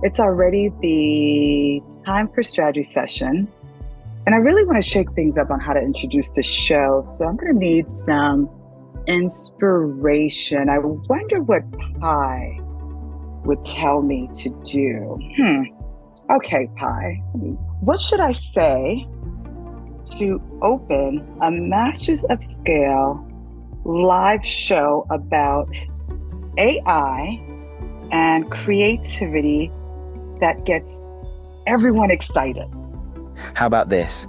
It's already the time for strategy session. And I really want to shake things up on how to introduce the show. So I'm going to need some inspiration. I wonder what Pi would tell me to do. Okay, Pi. What should I say to open a Masters of Scale live show about AI and creativity that gets everyone excited? How about this?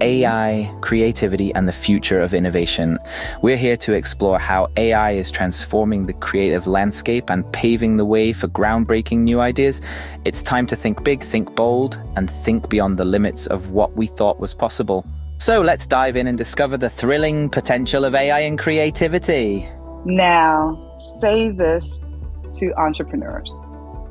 AI, creativity, and the future of innovation. We're here to explore how AI is transforming the creative landscape and paving the way for groundbreaking new ideas. It's time to think big, think bold, and think beyond the limits of what we thought was possible. So let's dive in and discover the thrilling potential of AI and creativity. Now, say this to entrepreneurs.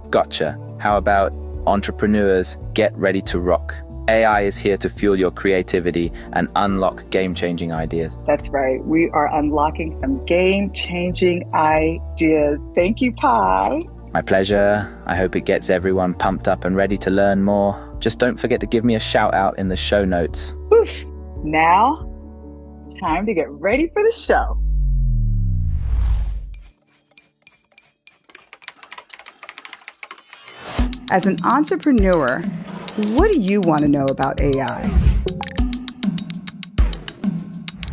Gotcha. How about entrepreneurs, get ready to rock? AI is here to fuel your creativity and unlock game-changing ideas. That's right. We are unlocking some game-changing ideas. Thank you, Pi. My pleasure. I hope it gets everyone pumped up and ready to learn more. Just don't forget to give me a shout out in the show notes. Oof. Now, time to get ready for the show. As an entrepreneur, what do you want to know about AI?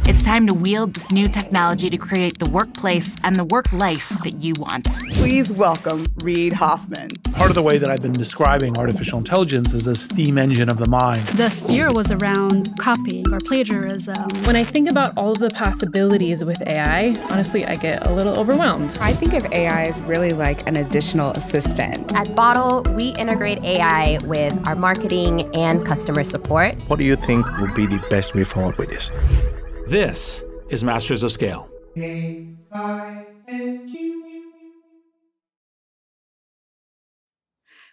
It's time to wield this new technology to create the workplace and the work life that you want. Please welcome Reid Hoffman. Part of the way that I've been describing artificial intelligence is a steam engine of the mind. The fear was around copying or plagiarism. When I think about all of the possibilities with AI, honestly, I get a little overwhelmed. I think of AI as really like an additional assistant. At Bottle, we integrate AI with our marketing and customer support. What do you think would be the best way forward with this? This is Masters of Scale.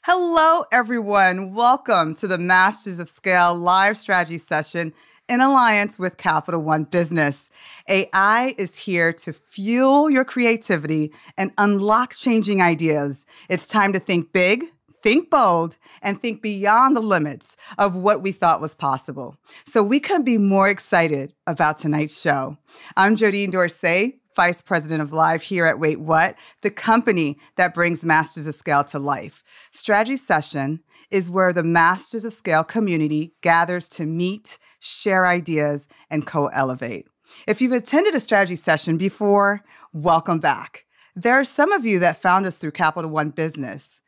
Hello, everyone. Welcome to the Masters of Scale live strategy session in alliance with Capital One Business. AI is here to fuel your creativity and unlock changing ideas. It's time to think big, think bold, and think beyond the limits of what we thought was possible. So we couldn't be more excited about tonight's show. I'm Jodine Dorsey, Vice President of Live here at Wait What, the company that brings Masters of Scale to life. Strategy Session is where the Masters of Scale community gathers to meet, share ideas, and co-elevate. If you've attended a strategy session before, welcome back. There are some of you that found us through Capital One Business.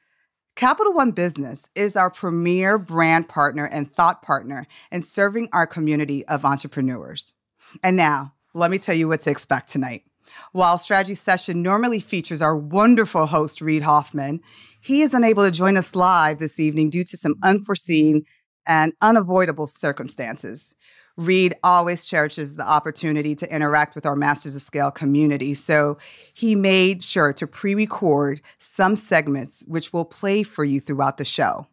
Capital One Business is our premier brand partner and thought partner in serving our community of entrepreneurs. And now, let me tell you what to expect tonight. While Strategy Session normally features our wonderful host, Reid Hoffman, he is unable to join us live this evening due to some unforeseen and unavoidable circumstances. Reid always cherishes the opportunity to interact with our Masters of Scale community, so he made sure to pre-record some segments which will play for you throughout the show.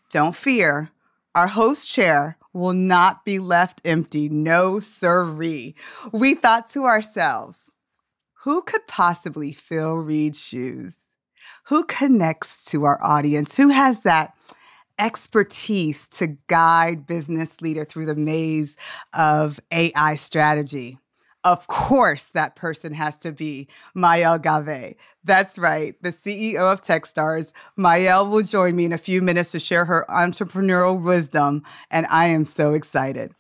Don't fear, our host chair will not be left empty, no sirree. We thought to ourselves, who could possibly fill Reid's shoes? Who connects to our audience? Who has that expertise to guide business leader through the maze of AI strategy? Of course, that person has to be Maëlle Gave. That's right, the CEO of Techstars. Maëlle will join me in a few minutes to share her entrepreneurial wisdom, and I am so excited.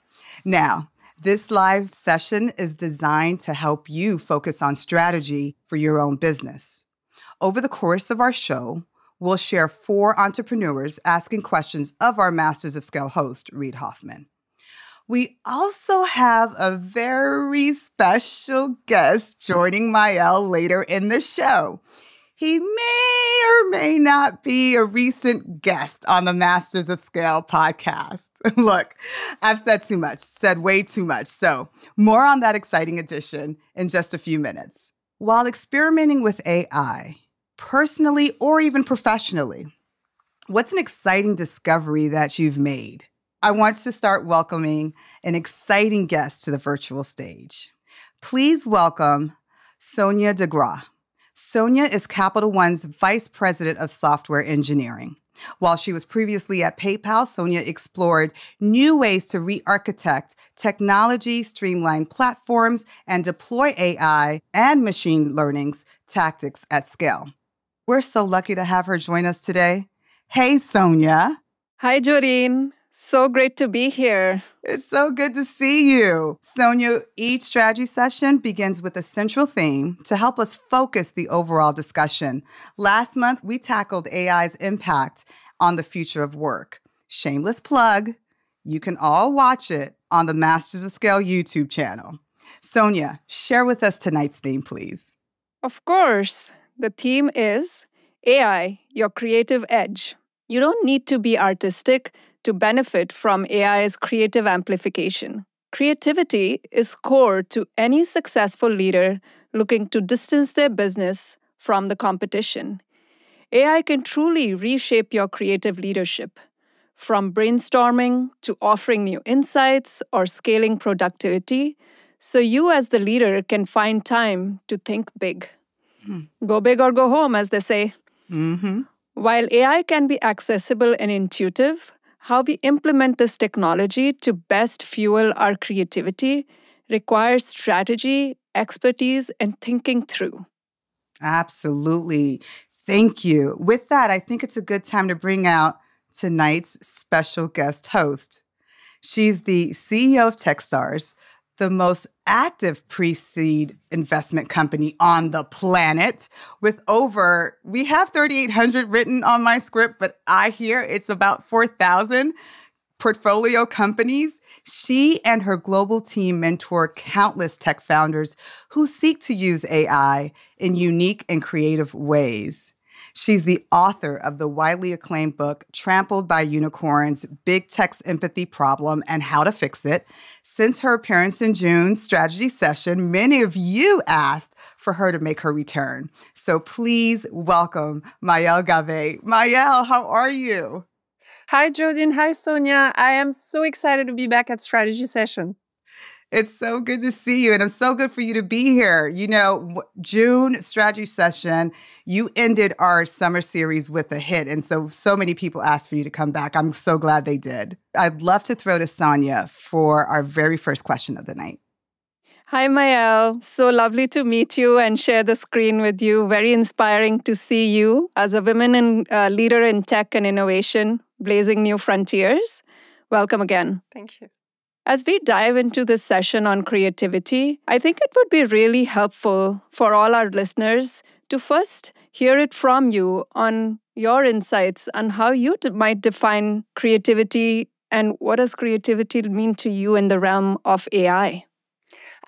Now, this live session is designed to help you focus on strategy for your own business. Over the course of our show, we'll share 4 entrepreneurs asking questions of our Masters of Scale host, Reid Hoffman. We also have a very special guest joining Maëlle later in the show. He may or may not be a recent guest on the Masters of Scale podcast. Look, I've said too much, said way too much. So more on that exciting addition in just a few minutes. While experimenting with AI, personally or even professionally, what's an exciting discovery that you've made? I want to start welcoming an exciting guest to the virtual stage. Please welcome Sonia DeGraw. Sonia is Capital One's Vice President of Software Engineering. While she was previously at PayPal, Sonia explored new ways to re-architect technology, streamline platforms, and deploy AI and machine learning's tactics at scale. We're so lucky to have her join us today. Hey, Sonia. Hi, Joreen. So great to be here. It's so good to see you. Sonia, each strategy session begins with a central theme to help us focus the overall discussion. Last month, we tackled AI's impact on the future of work. Shameless plug, you can all watch it on the Masters of Scale YouTube channel. Sonia, share with us tonight's theme, please. Of course. The theme is AI, your creative edge. You don't need to be artistic to benefit from AI's creative amplification. Creativity is core to any successful leader looking to distance their business from the competition. AI can truly reshape your creative leadership, from brainstorming to offering new insights or scaling productivity, so you as the leader can find time to think big. Go big or go home, as they say. While AI can be accessible and intuitive, how we implement this technology to best fuel our creativity requires strategy, expertise, and thinking through. Absolutely. Thank you. With that, I think it's a good time to bring out tonight's special guest host. She's the CEO of Techstars, the most active pre-seed investment company on the planet with we have 3,800 written on my script, but I hear it's about 4,000 portfolio companies. She and her global team mentor countless tech founders who seek to use AI in unique and creative ways. She's the author of the widely acclaimed book, Trampled by Unicorns, Big Tech's Empathy Problem and How to Fix It. Since her appearance in June's strategy session, many of you asked for her to make her return. So please welcome Maëlle Gavet. Maëlle, how are you? Hi, Joreen. Hi, Sonia. I am so excited to be back at strategy session. It's so good to see you, and it's so good for you to be here. You know, June strategy session, you ended our summer series with a hit, and so many people asked for you to come back. I'm so glad they did. I'd love to throw to Sonia for our very first question of the night. Hi, Maëlle. So lovely to meet you and share the screen with you. Very inspiring to see you as a women leader in tech and innovation, blazing new frontiers. Welcome again. Thank you. As we dive into this session on creativity, I think it would be really helpful for all our listeners to first hear it from you on your insights on how you might define creativity and what does creativity mean to you in the realm of AI.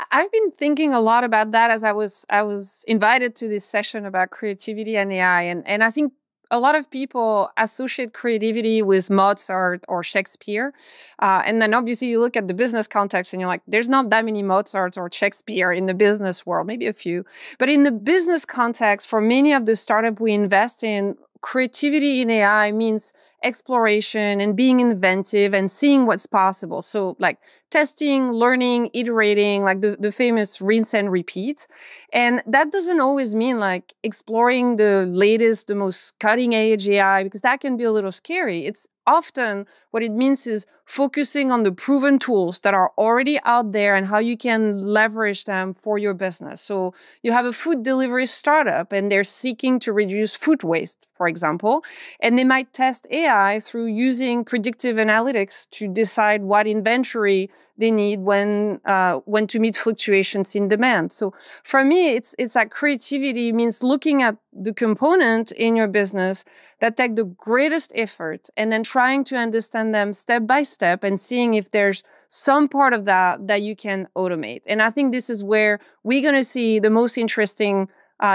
I've been thinking a lot about that as I was invited to this session about creativity and AI, and I think a lot of people associate creativity with Mozart or Shakespeare. And then obviously you look at the business context and you're like, there's not that many Mozarts or Shakespeare in the business world, maybe a few. But in the business context, for many of the startups we invest in, creativity in AI means exploration and being inventive and seeing what's possible. So like testing, learning, iterating, like the famous rinse and repeat. And that doesn't always mean like exploring the latest, the most cutting edge AI, because that can be a little scary. It's often what it means is focusing on the proven tools that are already out there and how you can leverage them for your business. So you have a food delivery startup and they're seeking to reduce food waste, for example, and they might test AI through using predictive analytics to decide what inventory they need when to meet fluctuations in demand. So for me, it's like creativity means looking at the component in your business that take the greatest effort and then trying to understand them step by step and seeing if there's some part of that you can automate. And I think this is where we're going to see the most interesting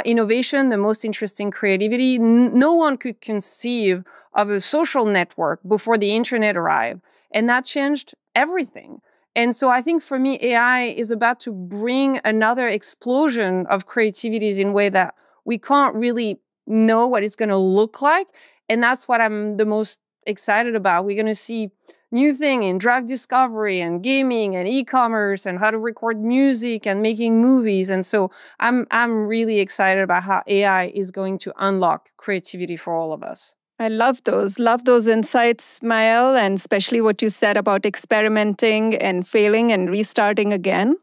innovation, the most interesting creativity. No one could conceive of a social network before the internet arrived, and that changed everything. And so I think for me, AI is about to bring another explosion of creativities in a way that we can't really know what it's going to look like. And that's what I'm the most excited about. We're going to see new thing in drug discovery and gaming and e-commerce and how to record music and making movies. And so I'm really excited about how AI is going to unlock creativity for all of us. I love those insights, Mael, and especially what you said about experimenting and failing and restarting again.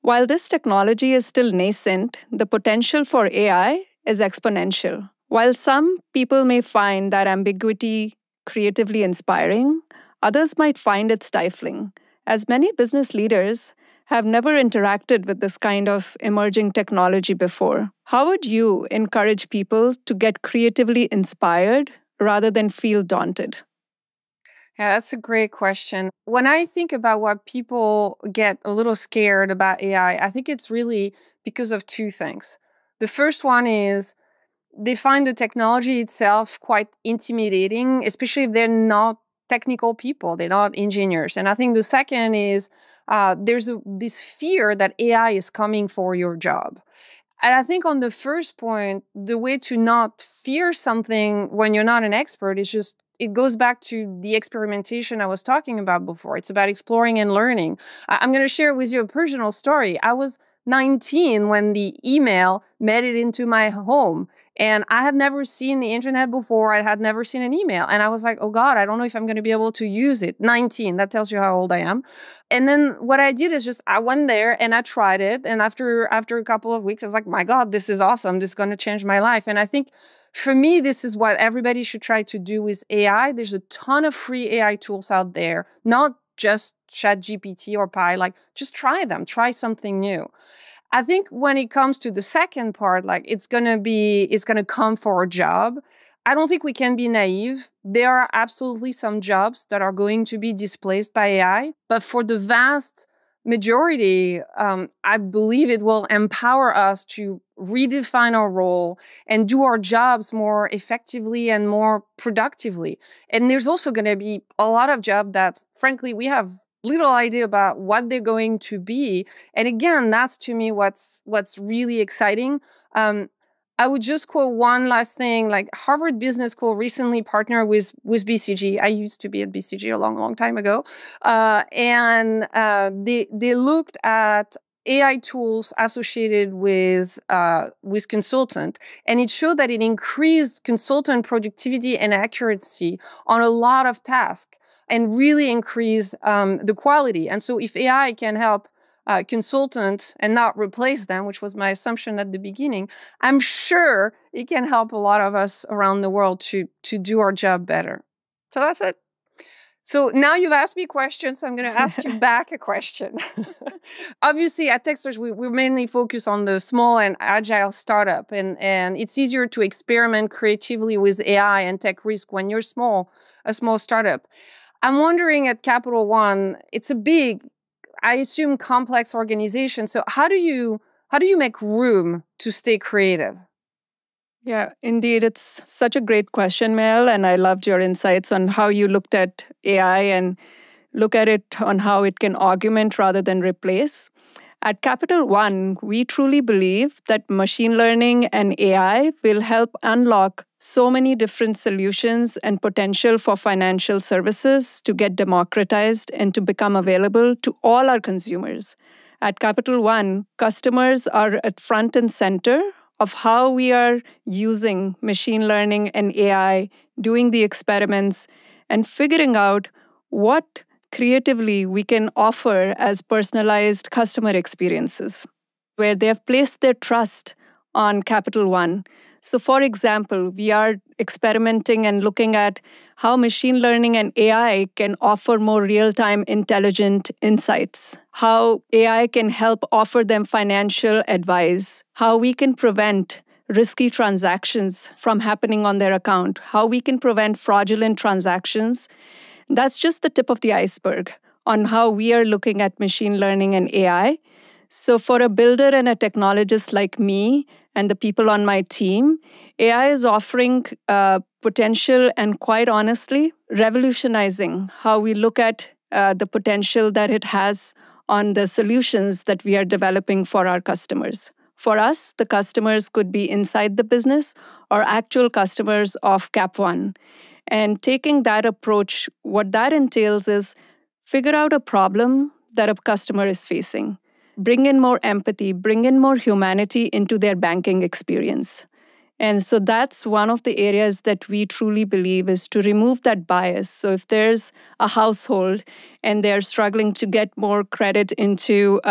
While this technology is still nascent, the potential for AI is exponential. While some people may find that ambiguity creatively inspiring, others might find it stifling, as many business leaders have never interacted with this kind of emerging technology before. How would you encourage people to get creatively inspired rather than feel daunted? Yeah, that's a great question. When I think about what people get a little scared about AI, I think it's really because of two things. The first one is they find the technology itself quite intimidating, especially if they're not technical people, they're not engineers. And I think the second is there's this fear that AI is coming for your job. And I think on the first point, the way to not fear something when you're not an expert is just, it goes back to the experimentation I was talking about before. It's about exploring and learning. I'm going to share with you a personal story. I was 19 when the email made it into my home. And I had never seen the internet before. I had never seen an email. And I was like, oh God, I don't know if I'm going to be able to use it. 19, that tells you how old I am. And then what I did is just, I went there and I tried it. And after a couple of weeks, I was like, my God, this is awesome. This is going to change my life. And I think for me, this is what everybody should try to do with AI. There's a ton of free AI tools out there, not just ChatGPT or Pi, like just try them, try something new. I think when it comes to the second part, like it's going to come for a job. I don't think we can be naive. There are absolutely some jobs that are going to be displaced by AI, but for the vast majority, I believe it will empower us to redefine our role and do our jobs more effectively and more productively. And there's also going to be a lot of jobs that, frankly, we have little idea about what they're going to be. And again, that's to me what's really exciting. I would just quote one last thing, like Harvard Business School recently partnered with BCG. I used to be at BCG a long, long time ago. And they looked at AI tools associated with consultant, and it showed that it increased consultant productivity and accuracy on a lot of tasks and really increased the quality. And so if AI can help consultants and not replace them, which was my assumption at the beginning, I'm sure it can help a lot of us around the world to do our job better. So that's it. So now you've asked me questions, so I'm going to ask you back a question. Obviously, at Techstars, we mainly focus on the small and agile startup, and it's easier to experiment creatively with AI and take risk when you're a small startup. I'm wondering at Capital One, it's a big, I assume, complex organization. So how do you make room to stay creative? Yeah, indeed. It's such a great question, Mel, and I loved your insights on how you looked at AI and look at it on how it can augment rather than replace. At Capital One, we truly believe that machine learning and AI will help unlock so many different solutions and potential for financial services to get democratized and to become available to all our consumers. At Capital One, customers are at front and center of how we are using machine learning and AI, doing the experiments, and figuring out what creatively we can offer as personalized customer experiences, where they have placed their trust on Capital One. So, for example, we are experimenting and looking at how machine learning and AI can offer more real-time intelligent insights, how AI can help offer them financial advice, how we can prevent risky transactions from happening on their account, how we can prevent fraudulent transactions. That's just the tip of the iceberg on how we are looking at machine learning and AI. So for a builder and a technologist like me and the people on my team, AI is offering potential and, quite honestly, revolutionizing how we look at the potential that it has on the solutions that we are developing for our customers. For us, the customers could be inside the business or actual customers of Cap One. And taking that approach, what that entails is figure out a problem that a customer is facing. Bring in more empathy, bring in more humanity into their banking experience. And so that's one of the areas that we truly believe is to remove that bias. So if there's a household and they're struggling to get more credit into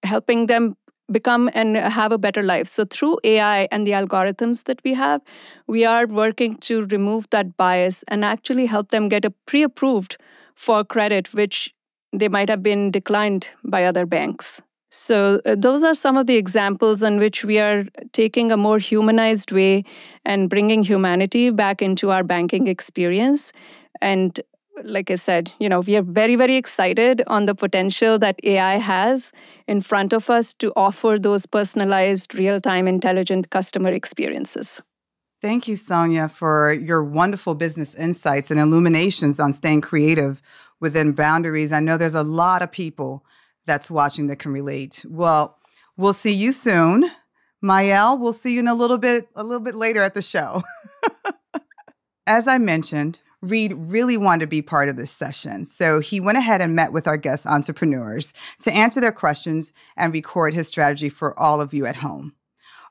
helping them become and have a better life. So through AI and the algorithms that we have, we are working to remove that bias and actually help them get a pre-approved for credit, which they might have been declined by other banks. So those are some of the examples in which we are taking a more humanized way and bringing humanity back into our banking experience. And like I said, we are very, very excited on the potential that AI has in front of us to offer those personalized, real-time, intelligent customer experiences. Thank you, Sonia, for your wonderful business insights and illuminations on staying creative within boundaries. I know there's a lot of people that's watching that can relate. Well, we'll see you soon. Mael, we'll see you in a little bit later at the show. As I mentioned, Reed really wanted to be part of this session, so he went ahead and met with our guest entrepreneurs to answer their questions and record his strategy for all of you at home.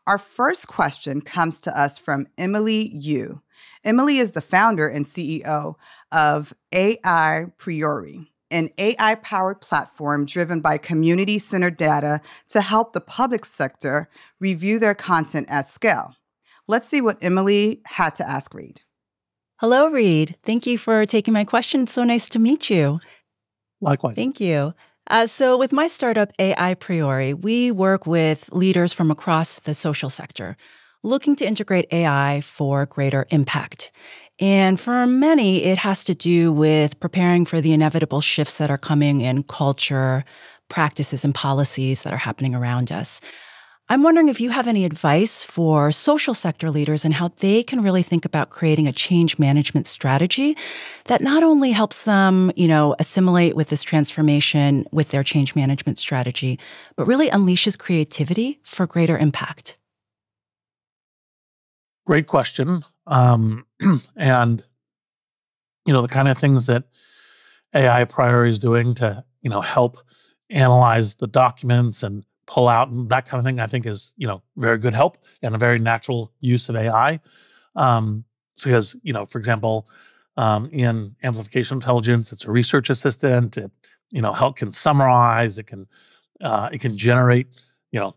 Our first question comes to us from Emily Yu. Emily is the founder and CEO of AI Priori, an AI-powered platform driven by community-centered data to help the public sector review their content at scale. Let's see what Emily had to ask Reed. Hello, Reed. Thank you for taking my question. It's so nice to meet you. Likewise. Thank you. So with my startup, AI Priori, we work with leaders from across the social sector, looking to integrate AI for greater impact. And for many, it has to do with preparing for the inevitable shifts that are coming in culture, practices, and policies that are happening around us. I'm wondering if you have any advice for social sector leaders and how they can really think about creating a change management strategy that not only helps them, assimilate with this transformation with their change management strategy, but really unleashes creativity for greater impact. Great question. And, the kind of things that AI Priori is doing to, help analyze the documents and pull out and that kind of thing, I think is, very good help and a very natural use of AI. Because, for example, in amplification intelligence, it's a research assistant. It, can summarize. It can generate,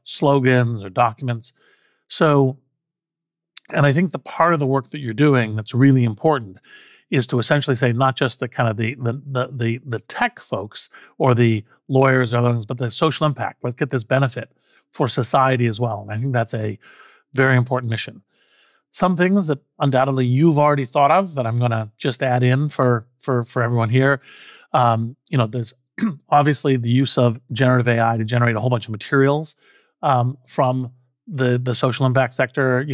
slogans or documents. So, and I think the part of the work that you're doing that's really important is to essentially say not just the kind of the tech folks or the lawyers or others, but the social impact. Let's get this benefit for society as well. And I think that's a very important mission. Some things that undoubtedly you've already thought of that I'm going to just add in for everyone here. There's obviously the use of generative AI to generate a whole bunch of materials from the social impact sector.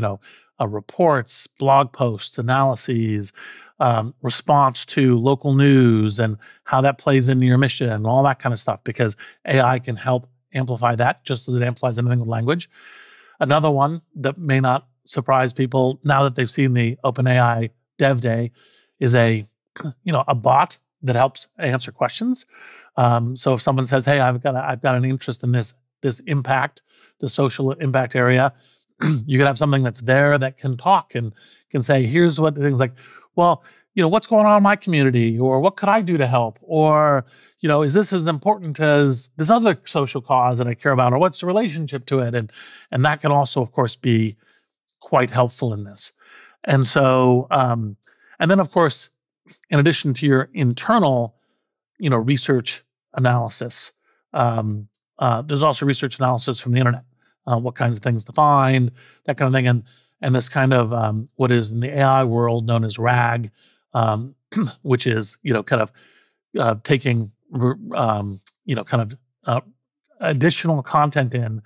Reports, blog posts, analyses, response to local news and how that plays into your mission and all that kind of stuff, because AI can help amplify that just as it amplifies anything with language. Another one that may not surprise people now that they've seen the OpenAI Dev Day is a bot that helps answer questions. So if someone says, "Hey, I've got an interest in this impact, the social impact area," you can have something that's there that can talk and can say, "Here's what things like, well, what's going on in my community, or what could I do to help, or is this as important as this other social cause that I care about, or what's the relationship to it?" And that can also, of course, be quite helpful in this. And so, and then, of course, in addition to your internal, research analysis, there's also research analysis from the internet. What kinds of things to find, that kind of thing. And this kind of what is in the AI world known as RAG, which is, kind of taking, additional content in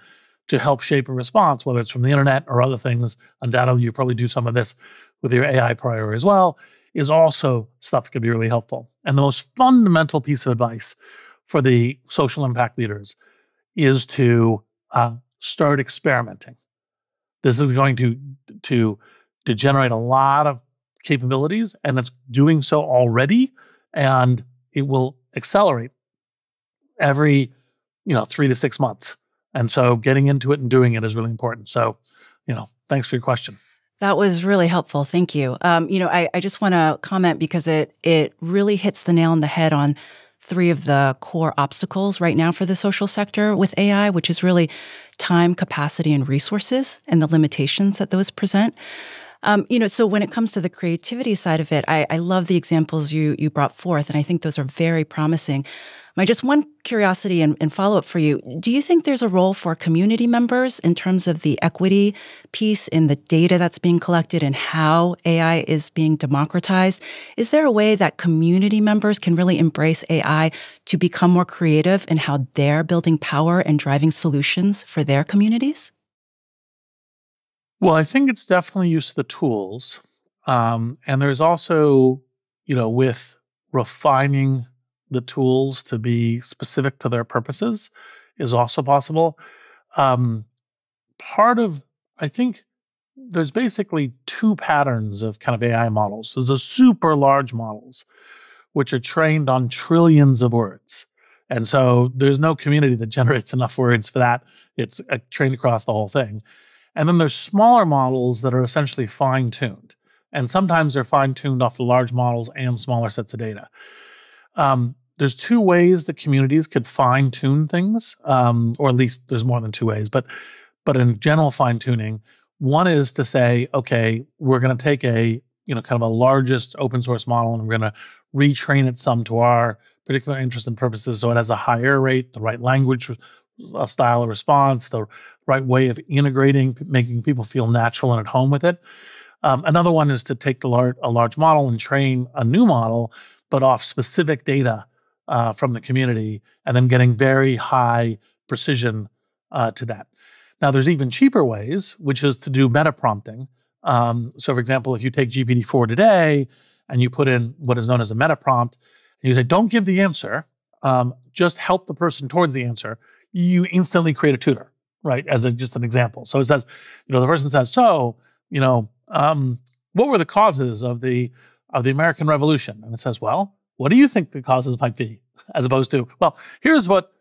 to help shape a response, whether it's from the internet or other things. Undoubtedly, you probably do some of this with your AI Priori as well, is also stuff that can be really helpful. And the most fundamental piece of advice for the social impact leaders is to start experimenting. This is going to generate a lot of capabilities, and it's doing so already, and it will accelerate every 3 to 6 months. And so getting into it and doing it is really important. So, thanks for your question. That was really helpful. Thank you. I just want to comment because it really hits the nail on the head on three of the core obstacles right now for the social sector with AI, which is really time, capacity, and resources, and the limitations that those present. So when it comes to the creativity side of it, I love the examples you brought forth, and I think those are very promising. My just one curiosity and follow-up for you, do you think there's a role for community members in terms of the equity piece in the data that's being collected and how AI is being democratized? Is there a way that community members can really embrace AI to become more creative in how they're building power and driving solutions for their communities? Well, I think it's definitely use of the tools. And there's also, with refining the tools to be specific to their purposes is also possible. I think there's basically two patterns of kind of AI models. There's the super large models, which are trained on trillions of words. And so there's no community that generates enough words for that. It's trained across the whole thing. And then there's smaller models that are essentially fine-tuned. And sometimes they're fine-tuned off the large models and smaller sets of data. There's two ways that communities could fine-tune things, or at least there's more than two ways. But in general fine-tuning, one is to say, okay, we're going to take a kind of a largest open source model and we're going to retrain it some to our particular interests and purposes, so it has a higher rate, the right language style of response, the right way of integrating, making people feel natural and at home with it. Another one is to take a large model and train a new model, but off specific data from the community, and then getting very high precision to that. Now, there's even cheaper ways, which is to do meta prompting. So, for example, if you take GPT-4 today and you put in what is known as a meta prompt, and you say, don't give the answer, just help the person towards the answer, you instantly create a tutor, right? As just an example. So it says, the person says, what were the causes of the American Revolution? And it says, well, what do you think the causes might be? As opposed to, well, here's what,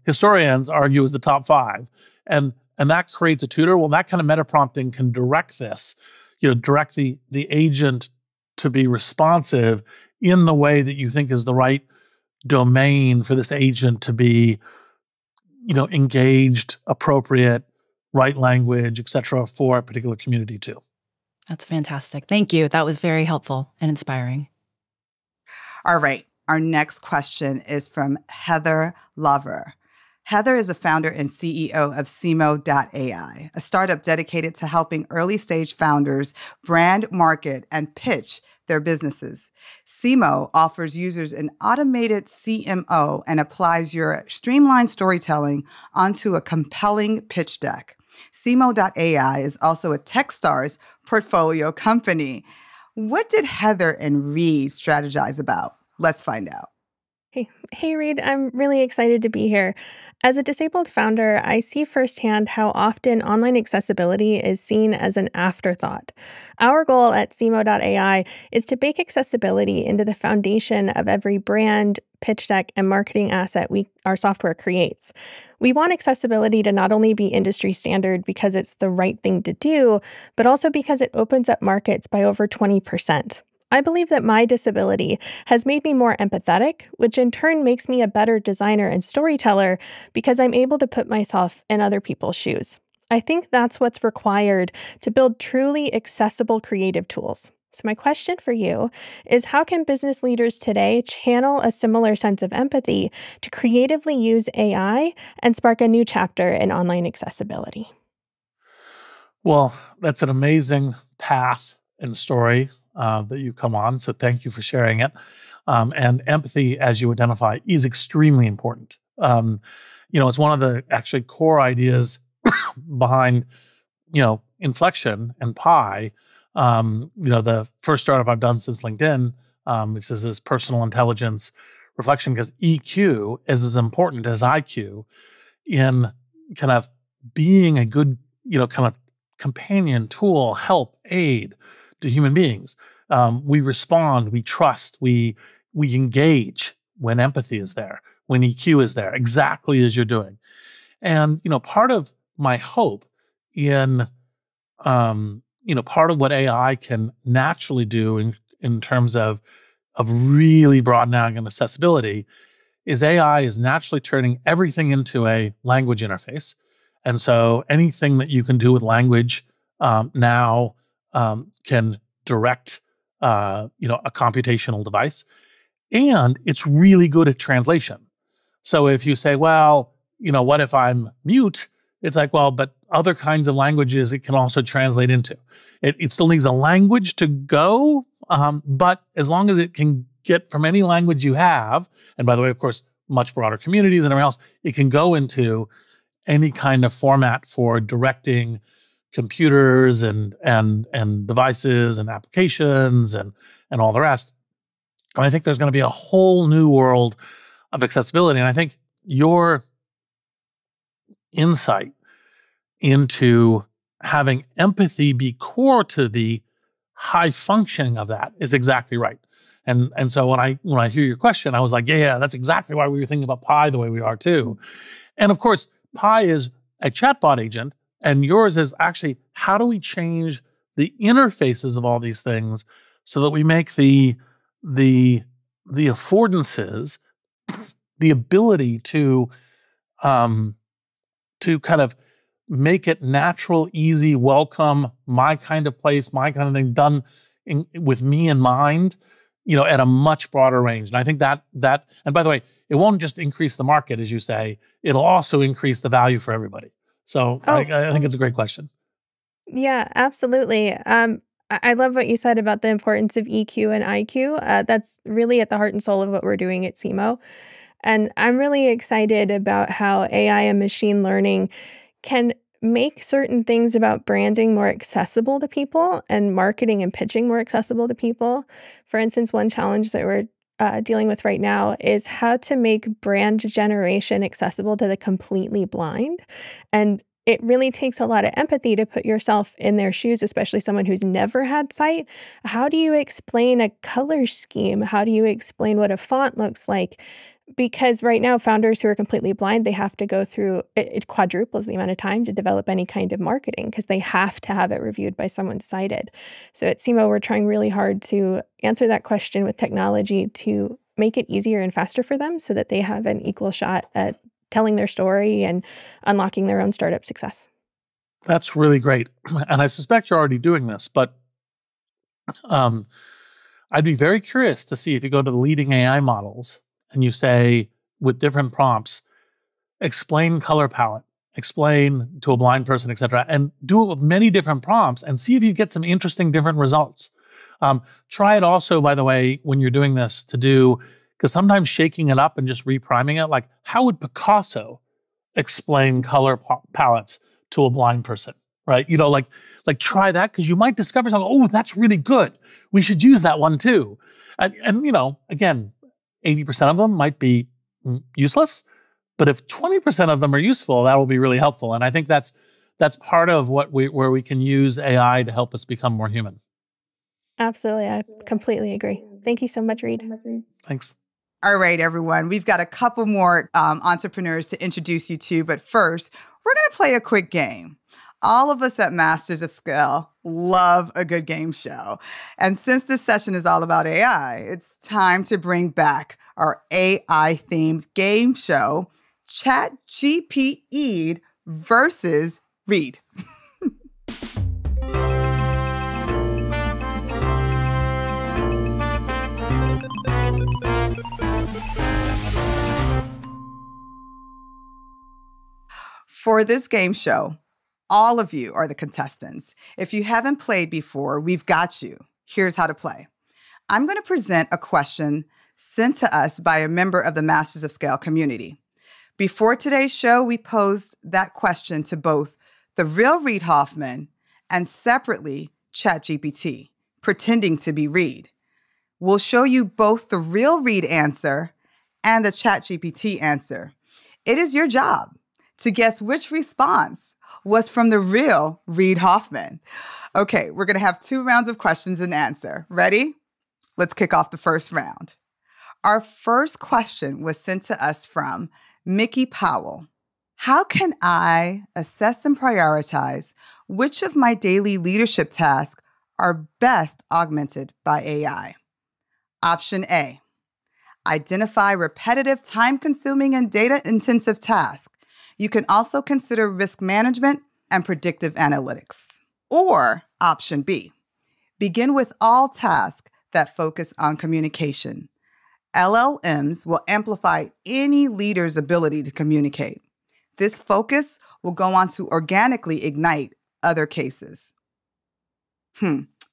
historians argue is the top 5. And that creates a tutor. Well, that kind of meta prompting can direct this, direct the agent to be responsive in the way that you think is the right domain for this agent to be, engaged, appropriate, right language, et cetera, for a particular community too. That's fantastic. Thank you. That was very helpful and inspiring. All right. Our next question is from Heather Lover. Heather is a founder and CEO of Simo.ai, a startup dedicated to helping early-stage founders brand, market, and pitch their businesses. Simo offers users an automated CMO and applies your streamlined storytelling onto a compelling pitch deck. Simo.ai is also a Techstars portfolio company. What did Heather and Reed strategize about? Let's find out. Hey, Reed, I'm really excited to be here. As a disabled founder, I see firsthand how often online accessibility is seen as an afterthought. Our goal at Simo.ai is to bake accessibility into the foundation of every brand, pitch deck, and marketing asset our software creates. We want accessibility to not only be industry standard because it's the right thing to do, but also because it opens up markets by over 20%. I believe that my disability has made me more empathetic, which in turn makes me a better designer and storyteller because I'm able to put myself in other people's shoes. I think that's what's required to build truly accessible creative tools. So my question for you is, how can business leaders today channel a similar sense of empathy to creatively use AI and spark a new chapter in online accessibility? Well, that's an amazing path and story that you come on. So thank you for sharing it. And empathy, as you identify, is extremely important. It's one of the actually core ideas behind, inflection and Pi. The first startup I've done since LinkedIn, which is this personal intelligence reflection, because EQ is as important as IQ in kind of being a good, kind of companion, tool, help, aid to human beings. We respond, we trust, we engage when empathy is there, when EQ is there, exactly as you're doing. And, part of my hope in, part of what AI can naturally do in terms of really broadening and accessibility is AI is naturally turning everything into a language interface. And so anything that you can do with language now can direct, a computational device. And it's really good at translation. So if you say, well, what if I'm mute? It's like, well, but other kinds of languages it can also translate into. It still needs a language to go, but as long as it can get from any language you have, and by the way, of course, much broader communities and everything else, it can go into any kind of format for directing computers and devices and applications and all the rest. And I think there's going to be a whole new world of accessibility. And I think your insight into having empathy be core to the high functioning of that is exactly right. And so when I hear your question, I was like, yeah, that's exactly why we were thinking about Pi the way we are too. And of course, Pi is a chatbot agent, and yours is actually how do we change the interfaces of all these things so that we make the affordances, the ability to kind of make it natural, easy, welcome, my kind of place, my kind of thing done with me in mind, at a much broader range. And I think that, and by the way, it won't just increase the market, as you say, it'll also increase the value for everybody. So I think it's a great question. Yeah, absolutely. I love what you said about the importance of EQ and IQ. That's really at the heart and soul of what we're doing at CMO. And I'm really excited about how AI and machine learning can make certain things about branding more accessible to people and marketing and pitching more accessible to people. For instance, one challenge that we're dealing with right now is how to make brand generation accessible to the completely blind. And it really takes a lot of empathy to put yourself in their shoes, especially someone who's never had sight. How do you explain a color scheme? How do you explain what a font looks like? Because right now, founders who are completely blind, they have to go through, it quadruples the amount of time to develop any kind of marketing because they have to have it reviewed by someone sighted. So at CMO, we're trying really hard to answer that question with technology to make it easier and faster for them so that they have an equal shot at telling their story and unlocking their own startup success. That's really great. And I suspect you're already doing this, but I'd be very curious to see if you go to the leading AI models and you say, with different prompts, explain color palette, explain to a blind person, et cetera, and do it with many different prompts and see if you get some interesting different results. Try it also, by the way, when you're doing this to do, because sometimes shaking it up and just repriming it, like how would Picasso explain color palettes to a blind person, right? Like try that because you might discover something, oh, that's really good. We should use that one too. And again, 80% of them might be useless, but if 20% of them are useful, that will be really helpful. And I think that's part of where we can use AI to help us become more human. Absolutely. I completely agree. Thank you so much, Reed. Thanks. All right, everyone. We've got a couple more entrepreneurs to introduce you to, but first, we're going to play a quick game. All of us at Masters of Scale love a good game show. And since this session is all about AI, it's time to bring back our AI-themed game show, ChatGPT versus Reed. For this game show, all of you are the contestants. If you haven't played before, we've got you. Here's how to play. I'm going to present a question sent to us by a member of the Masters of Scale community. Before today's show, we posed that question to both the real Reid Hoffman and separately ChatGPT, pretending to be Reed. We'll show you both the real Reed answer and the ChatGPT answer. It is your job to guess which response was from the real Reid Hoffman. Okay, we're going to have 2 rounds of questions and answer. Ready? Let's kick off the first round. Our first question was sent to us from Mickey Powell. How can I assess and prioritize which of my daily leadership tasks are best augmented by AI? Option A, identify repetitive, time-consuming, and data-intensive tasks. You can also consider risk management and predictive analytics. Or option B, begin with all tasks that focus on communication. LLMs will amplify any leader's ability to communicate. This focus will go on to organically ignite other cases.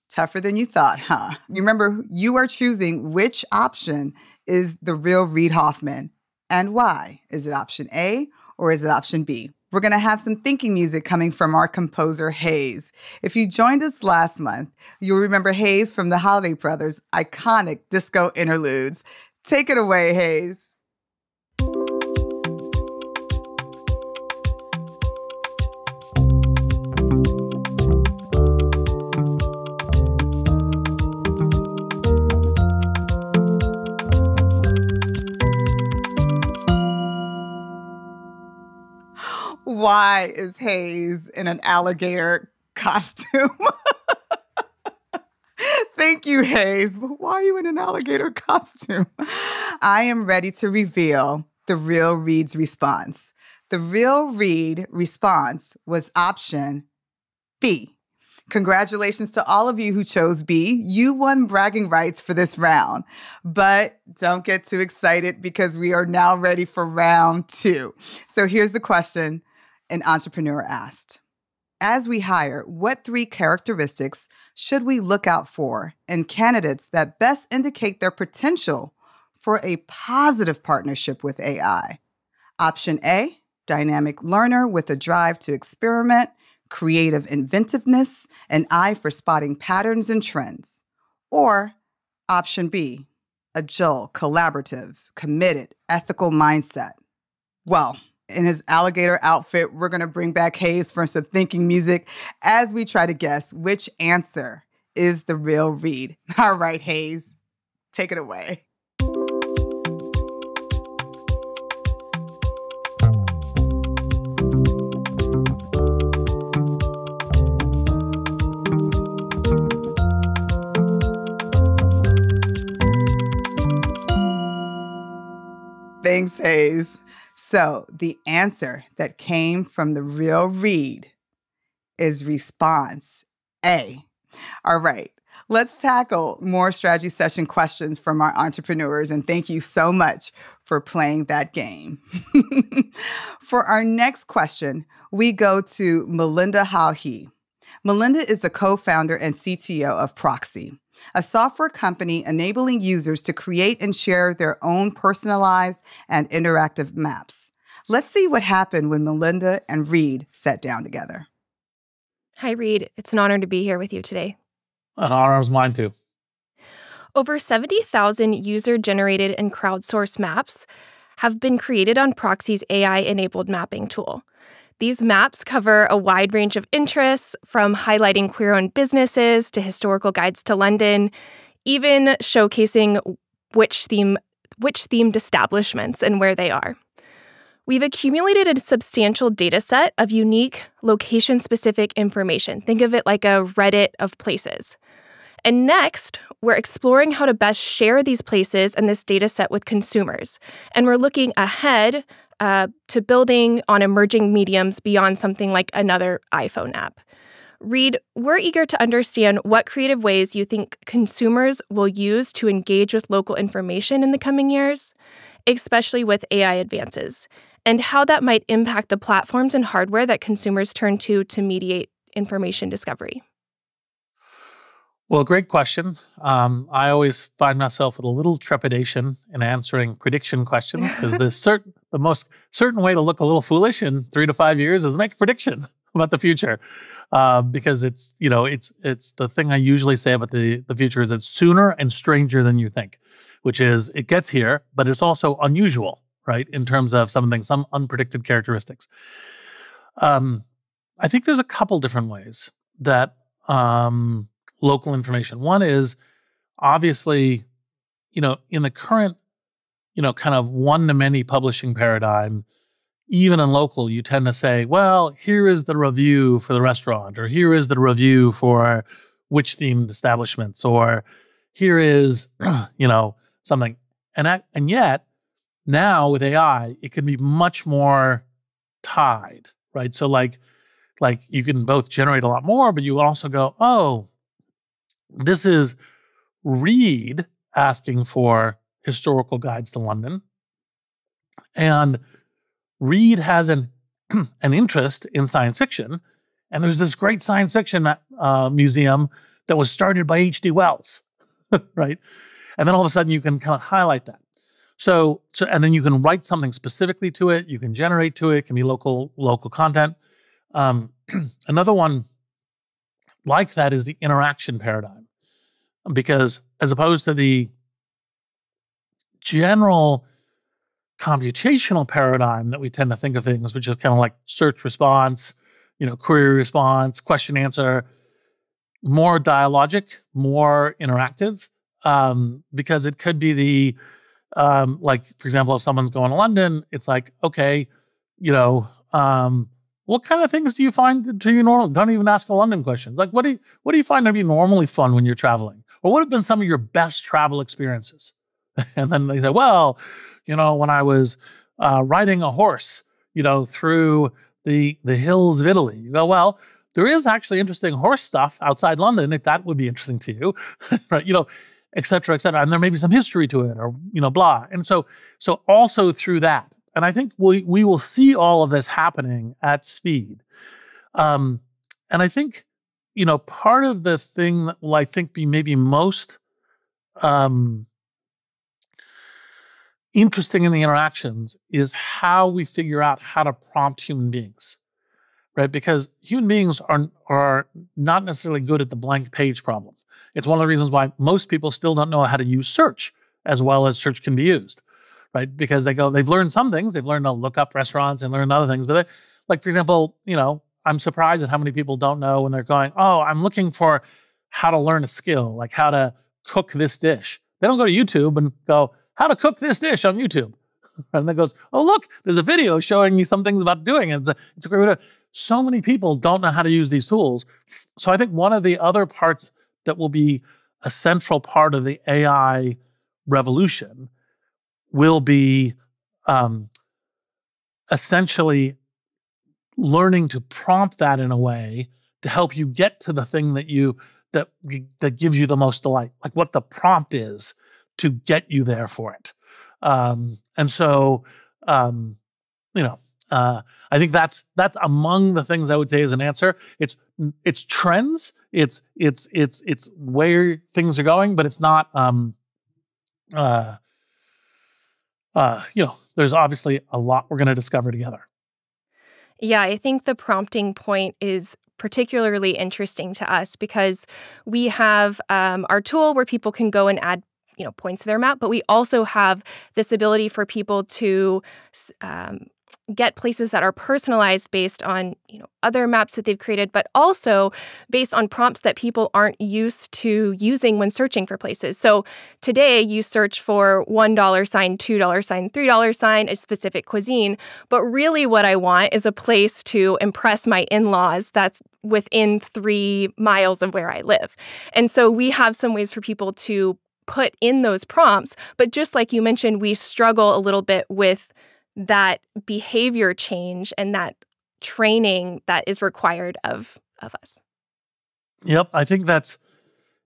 Tougher than you thought, huh? Remember, you are choosing which option is the real Reid Hoffman and why. Is it option A or is it option B? We're going to have some thinking music coming from our composer, Hayes. If you joined us last month, you'll remember Hayes from the Holiday Brothers' iconic disco interludes. Take it away, Hayes. Why is Hayes in an alligator costume? Thank you, Hayes. But why are you in an alligator costume? I am ready to reveal the real Reid's response. The real Reid response was option B. Congratulations to all of you who chose B. You won bragging rights for this round. But don't get too excited because we are now ready for round 2. So here's the question an entrepreneur asked. As we hire, what 3 characteristics should we look out for in candidates that best indicate their potential for a positive partnership with AI? Option A, dynamic learner with a drive to experiment, creative inventiveness, an eye for spotting patterns and trends. Or option B, agile, collaborative, committed, ethical mindset. Well, in his alligator outfit, we're going to bring back Hayes for some thinking music as we try to guess which answer is the real Reid. All right, Hayes, take it away. Thanks, Hayes. So the answer that came from the real Reid is response A. All right, let's tackle more strategy session questions from our entrepreneurs, and thank you so much for playing that game. For our next question, we go to Melinda Haughey. Melinda is the co-founder and CTO of Proxy, a software company enabling users to create and share their own personalized and interactive maps. Let's see what happened when Melinda and Reid sat down together. Hi, Reid. It's an honor to be here with you today. An honor is mine, too. Over 70,000 user-generated and crowdsourced maps have been created on Proxy's AI-enabled mapping tool. These maps cover a wide range of interests, from highlighting queer-owned businesses to historical guides to London, even showcasing which themed establishments and where they are. We've accumulated a substantial data set of unique, location-specific information. Think of it like a Reddit of places. And next, we're exploring how to best share these places and this data set with consumers. And we're looking ahead to building on emerging mediums beyond something like another iPhone app. Reid, we're eager to understand what creative ways you think consumers will use to engage with local information in the coming years, especially with AI advances, and how that might impact the platforms and hardware that consumers turn to mediate information discovery. Well, great question. I always find myself with a little trepidation in answering prediction questions because the most certain way to look a little foolish in 3 to 5 years is make a prediction about the future. Because it's the thing I usually say about the future is it's sooner and stranger than you think, which is it gets here, but it's also unusual, right? In terms of some unpredicted characteristics. I think there's a couple different ways that local information. One is obviously, in the current, kind of one-to-many publishing paradigm, even in local, you tend to say, well, here is the review for the restaurant, or here is the review for which themed establishments, or here is, something. And yet now with AI, it can be much more tied, right? So like you can both generate a lot more, but you also go, oh, this is Reed asking for historical guides to London. And Reed has an interest in science fiction. And there's this great science fiction museum that was started by H.G. Wells, right? And then all of a sudden you can kind of highlight that. So and then you can write something specifically to it. You can generate to it. It can be local content. Another one like that is the interaction paradigm. Because as opposed to the general computational paradigm that we tend to think of things, which is kind of like search response, query response, question answer, more dialogic, more interactive, because it could be the, like, for example, if someone's going to London, it's like, okay, what kind of things do you find to you normal? Don't even ask a London question. Like, what do you find to be normally fun when you're traveling? Or what have been some of your best travel experiences? And then they say, well, when I was riding a horse, through the hills of Italy. You go, well, there is actually interesting horse stuff outside London, if that would be interesting to you, right? Et cetera, et cetera. And there may be some history to it, or, blah. And so also through that. And I think we will see all of this happening at speed. And I think, part of the thing that will, I think, be maybe most interesting in the interactions is how we figure out how to prompt human beings, right? Because human beings are not necessarily good at the blank page problems. It's one of the reasons why most people still don't know how to use search as well as search can be used, right? Because they've learned some things. They've learned to look up restaurants and learn other things. But like, for example, I'm surprised at how many people don't know when they're going, oh, I'm looking for how to learn a skill, like how to cook this dish. They don't go to YouTube and go, how to cook this dish on YouTube. And then goes, oh, look, there's a video showing you some things about doing it. It's a great way to. So many people don't know how to use these tools. So I think one of the other parts that will be a central part of the AI revolution will be essentially learning to prompt that in a way to help you get to the thing that gives you the most delight, like what the prompt is to get you there for it. And so, I think that's among the things I would say as an answer. It's trends. It's where things are going, but it's not. There's obviously a lot we're going to discover together. Yeah, I think the prompting point is particularly interesting to us because we have our tool where people can go and add points to their map, but we also have this ability for people to get places that are personalized based on other maps that they've created, but also based on prompts that people aren't used to using when searching for places. So today you search for $1 sign, $2 sign, $3 sign, a specific cuisine, but really what I want is a place to impress my in-laws that's within 3 miles of where I live. And so we have some ways for people to put in those prompts, but just like you mentioned, we struggle a little bit with that behavior change and that training that is required of us. Yep, I think that's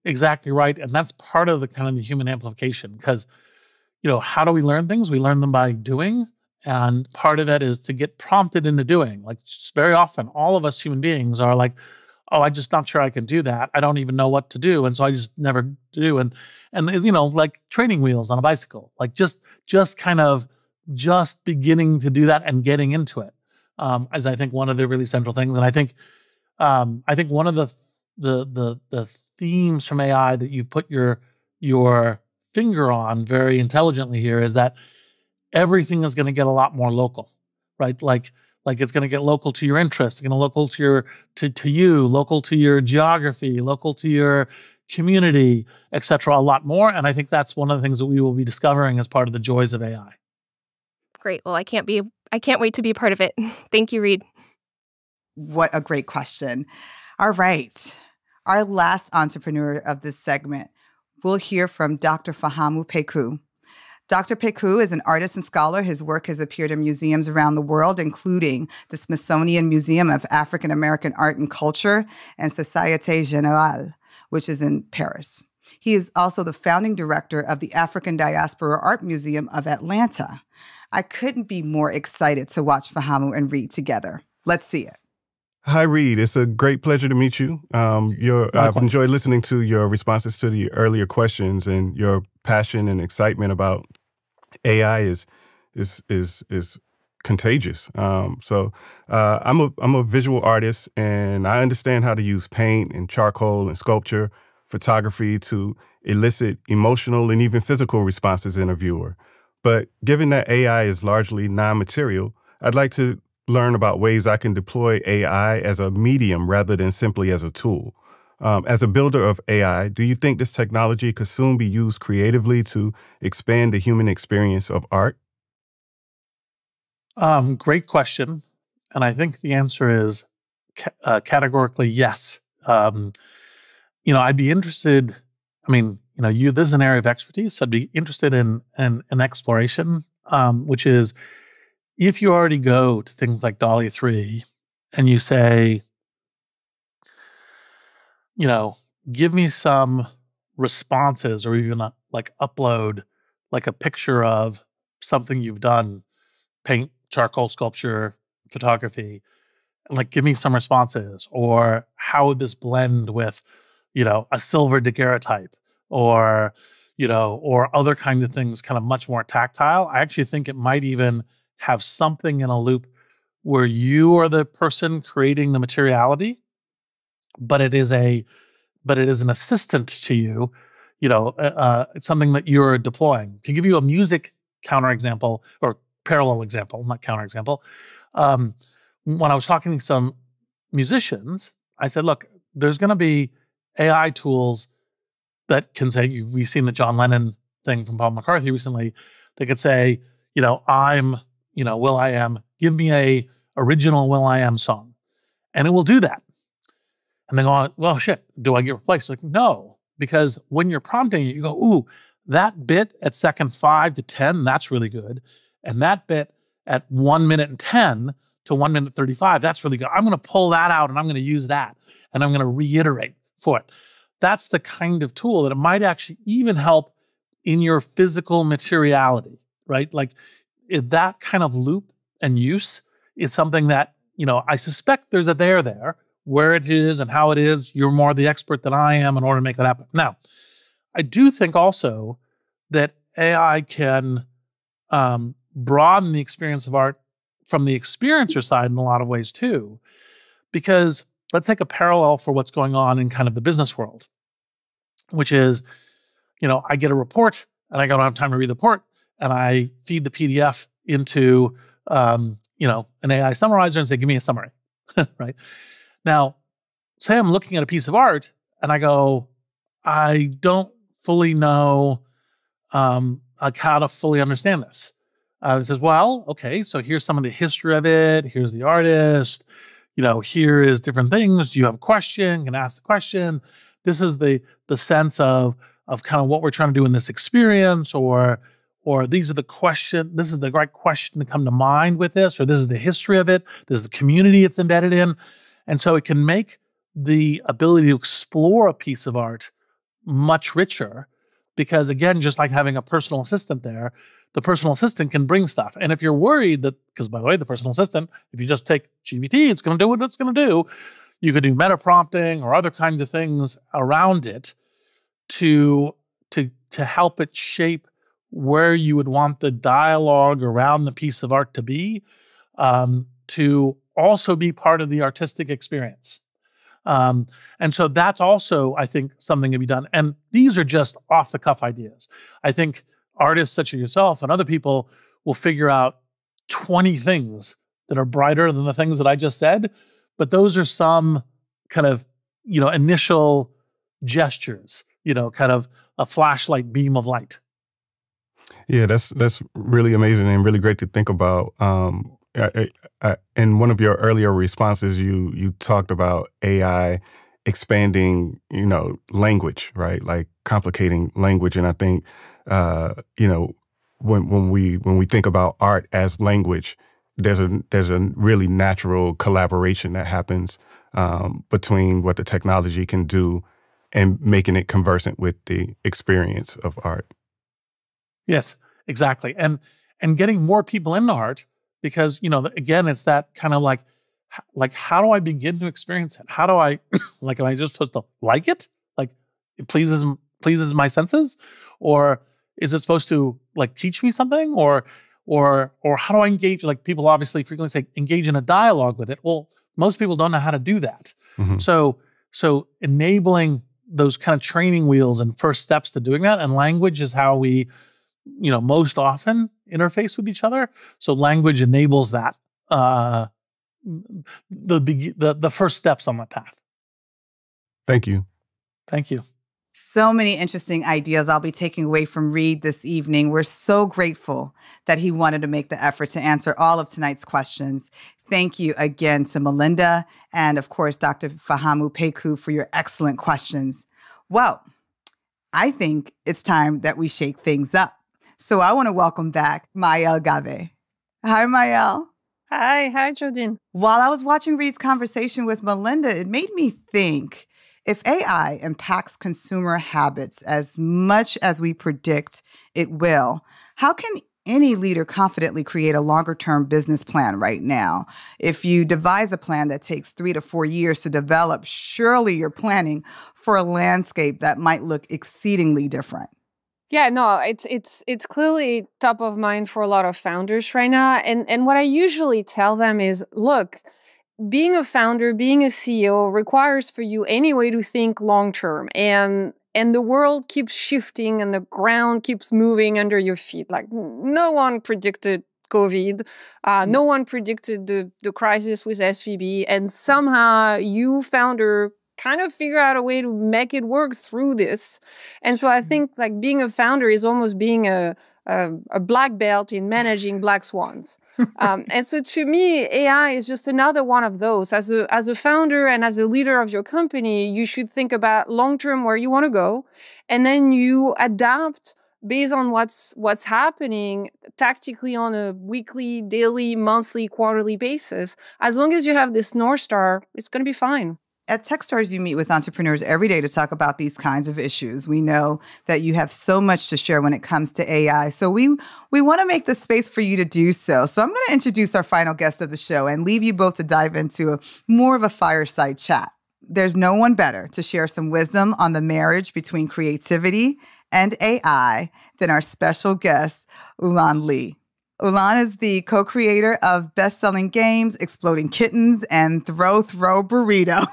exactly right. And that's part of the kind of the human amplification because, how do we learn things? We learn them by doing. And part of it is to get prompted into doing. Like very often, all of us human beings are like, oh, I'm just not sure I can do that. I don't even know what to do. And so I just never do. And like training wheels on a bicycle, like just kind of just beginning to do that and getting into it, as I think one of the really central things. And I think one of the themes from AI that you've put your finger on very intelligently here is that everything is going to get a lot more local, right? Like it's going to get local to your interests, it's going to local to you, local to your geography, local to your community, et cetera, a lot more. And I think that's one of the things that we will be discovering as part of the joys of AI. Great. Well, I can't be I can't wait to be a part of it. Thank you, Reed. What a great question. All right. Our last entrepreneur of this segment, we'll hear from Dr. Fahamu Peku. Dr. Peku is an artist and scholar. His work has appeared in museums around the world, including the Smithsonian Museum of African American Art and Culture and Société Générale, which is in Paris. He is also the founding director of the African Diaspora Art Museum of Atlanta. I couldn't be more excited to watch Fahamu and Reed together. Let's see it. Hi, Reed. It's a great pleasure to meet you. I've enjoyed listening to your responses to the earlier questions, and your passion and excitement about AI is contagious. I'm a visual artist, and I understand how to use paint and charcoal and sculpture, photography to elicit emotional and even physical responses in a viewer. But given that AI is largely non-material, I'd like to learn about ways I can deploy AI as a medium rather than simply as a tool. As a builder of AI, do you think this technology could soon be used creatively to expand the human experience of art? Great question. And I think the answer is categorically yes. I'd be interested, this is an area of expertise, so I'd be interested in an exploration, which is, if you already go to things like DALL-E 3 and you say, give me some responses, or even upload like a picture of something you've done, paint, charcoal, sculpture, photography, and give me some responses, or how would this blend with, a silver daguerreotype, or other kinds of things, kind of much more tactile. I actually think it might even have something in a loop where you are the person creating the materiality, but it is an assistant to you. It's something that you're deploying. To give you a music counterexample, or parallel example, not counterexample, when I was talking to some musicians, I said, look, there's going to be AI tools that can say, we've seen the John Lennon thing from Paul McCartney recently, they could say, I'm will.i.am, give me a original will.i.am song. And it will do that. And they go, well, shit, do I get replaced? No, because when you're prompting it, you go, ooh, that bit at second 5 to 10, that's really good. And that bit at 1 minute and 10 to 1 minute 35, that's really good. I'm going to pull that out and I'm going to use that. And I'm going to reiterate for it. That's the kind of tool that it might actually even help in your physical materiality, right? That kind of loop and use is something that, I suspect there's a there. Where it is and how it is, you're more the expert than I am in order to make that happen. Now, I do think also that AI can broaden the experience of art from the experiencer side in a lot of ways too, because let's take a parallel for what's going on in kind of the business world, which is, I get a report and I don't have time to read the report, and I feed the PDF into, an AI summarizer and say, give me a summary, right? Now, say I'm looking at a piece of art and I go, I don't fully know how to fully understand this. It says, well, okay, so here's some of the history of it. Here's the artist. Here is different things. Do you have a question? You can ask the question. This is the sense of kind of what we're trying to do in this experience, or these are the question. This is the right question to come to mind with this, or this is the history of it. This is the community it's embedded in. And so it can make the ability to explore a piece of art much richer, because again, just like having a personal assistant there, the personal assistant can bring stuff. And if you're worried that, because by the way, the personal assistant, if you just take GPT, it's going to do what it's going to do. You could do meta prompting or other kinds of things around it to help it shape where you would want the dialogue around the piece of art to be, to also be part of the artistic experience. And so that's also, I think, something to be done. And these are just off-the-cuff ideas. I think artists such as yourself and other people will figure out 20 things that are brighter than the things that I just said. But those are some kind of, initial gestures, kind of a flashlight beam of light. Yeah, that's really amazing and really great to think about. in one of your earlier responses, you talked about AI expanding, language, right? Like complicating language. And I think, when we think about art as language, there's a really natural collaboration that happens between what the technology can do and making it conversant with the experience of art. Yes, exactly. And getting more people into art because, again, it's that kind of like how do I begin to experience it? How do I, am I just supposed to like it? Like it pleases my senses? Or is it supposed to teach me something? Or how do I engage? Like people obviously frequently say engage in a dialogue with it. Well, most people don't know how to do that. Mm-hmm. So enabling those kind of training wheels and first steps to doing that, and language is how we, most often interface with each other. So language enables that, the first steps on that path. Thank you. Thank you. So many interesting ideas I'll be taking away from Reid this evening. We're so grateful that he wanted to make the effort to answer all of tonight's questions. Thank you again to Melinda and, of course, Dr. Fahamu Peku for your excellent questions. Well, I think it's time that we shake things up. So I want to welcome back Maëlle Gave. Hi, Maëlle. Hi, Jodine. While I was watching Reid's conversation with Melinda, it made me think, if AI impacts consumer habits as much as we predict it will, how can any leader confidently create a longer-term business plan right now? If you devise a plan that takes 3 to 4 years to develop, surely you're planning for a landscape that might look exceedingly different. Yeah, no, it's clearly top of mind for a lot of founders right now. And what I usually tell them is, look, being a founder, being a CEO requires for you anyway to think long term. And the world keeps shifting and the ground keeps moving under your feet. Like no one predicted COVID. No one predicted the crisis with SVB. And somehow you, founder, kind of figure out a way to make it work through this. And so I think being a founder is almost being a black belt in managing black swans. And so to me, AI is just another one of those. As a founder and as a leader of your company, you should think about long-term where you want to go. And then you adapt based on what's happening tactically on a weekly, daily, monthly, quarterly basis. As long as you have this North Star, it's going to be fine. At Techstars, you meet with entrepreneurs every day to talk about these kinds of issues. We know that you have so much to share when it comes to AI. So we want to make the space for you to do so. So I'm going to introduce our final guest of the show and leave you both to dive into more of a fireside chat. There's no one better to share some wisdom on the marriage between creativity and AI than our special guest, Ulan Lee. Ulan is the co-creator of best-selling games Exploding Kittens and Throw Burrito.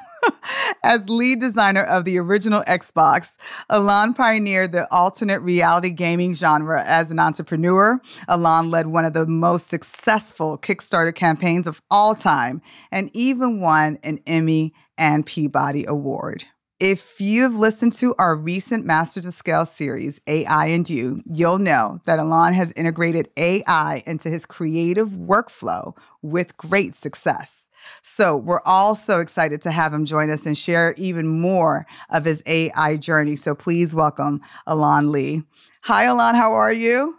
As lead designer of the original Xbox, Ulan pioneered the alternate reality gaming genre. As an entrepreneur, Ulan led one of the most successful Kickstarter campaigns of all time and even won an Emmy and Peabody Award. If you've listened to our recent Masters of Scale series, AI and You, you'll know that Ulan has integrated AI into his creative workflow with great success. So we're all so excited to have him join us and share even more of his AI journey. So please welcome Ulan Lee. Hi, Ulan. How are you?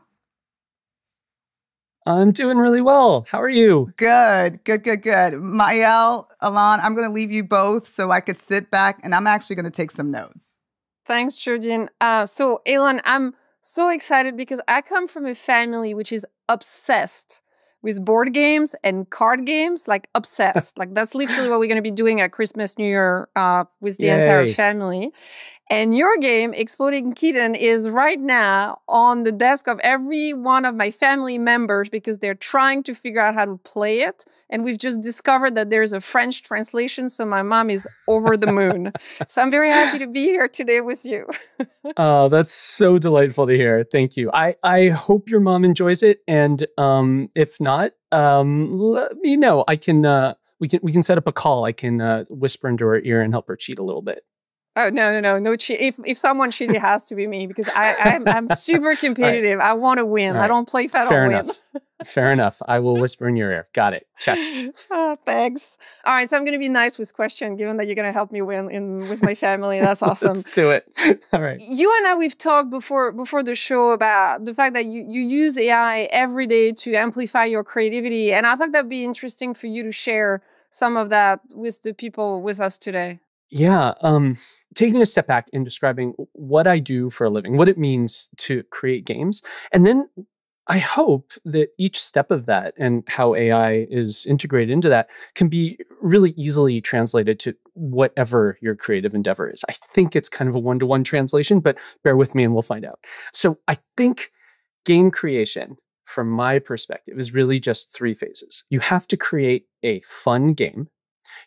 I'm doing really well. How are you? Good. Maëlle, Ulan, I'm going to leave you both so I could sit back, and I'm actually going to take some notes. Thanks, Jodine. So, Ulan, I'm so excited because I come from a family which is obsessed with board games and card games, obsessed. That's literally what we're going to be doing at Christmas, New Year with the entire family. And your game, Exploding Kitten, is right now on the desk of every one of my family members because they're trying to figure out how to play it. And we've just discovered that there's a French translation, so my mom is over the moon. So I'm very happy to be here today with you. Oh, that's so delightful to hear. Thank you. I hope your mom enjoys it. And if not, let me know. We can set up a call. I can whisper into her ear and help her cheat a little bit. Oh, no cheat. If someone cheated, it has to be me because I'm super competitive. Right. I want to win. Right. I don't play if I don't win. Fair enough. I will whisper in your ear. Got it. Check. Thanks. All right, so I'm going to be nice with question, given that you're going to help me win with my family. That's awesome. Let's do it. All right. You and I, we've talked before the show about the fact that you use AI every day to amplify your creativity, and I thought that'd be interesting for you to share some of that with the people with us today. Yeah. Taking a step back and describing what I do for a living, what it means to create games. And then I hope that each step of that and how AI is integrated into that can be really easily translated to whatever your creative endeavor is. I think it's kind of a one-to-one translation, but bear with me and we'll find out. So I think game creation, from my perspective, is really just 3 phases. You have to create a fun game.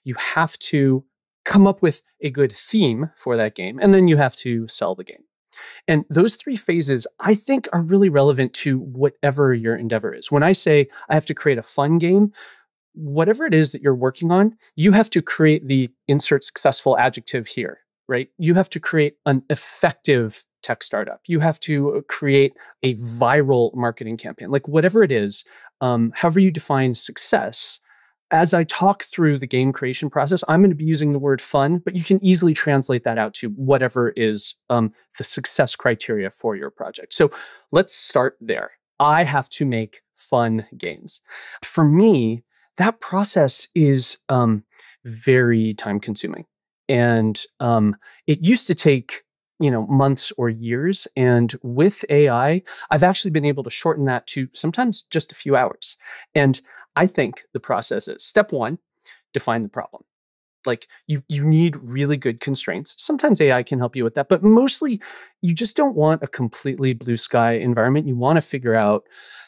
You have to come up with a good theme for that game, and then you have to sell the game. And those 3 phases, I think, are really relevant to whatever your endeavor is. When I say I have to create a fun game, whatever it is that you're working on, you have to create the insert successful adjective here, right? You have to create an effective tech startup. You have to create a viral marketing campaign. Like whatever it is, however you define success, as I talk through the game creation process, I'm going to be using the word fun, but you can easily translate that out to whatever is the success criteria for your project. So let's start there. I have to make fun games. For me, that process is very time consuming. And it used to take months or years. And with AI, I've actually been able to shorten that to sometimes just a few hours. And I think the process is, step 1, define the problem. Like you need really good constraints. Sometimes AI can help you with that, but mostly you just don't want a completely blue sky environment. You want to figure out,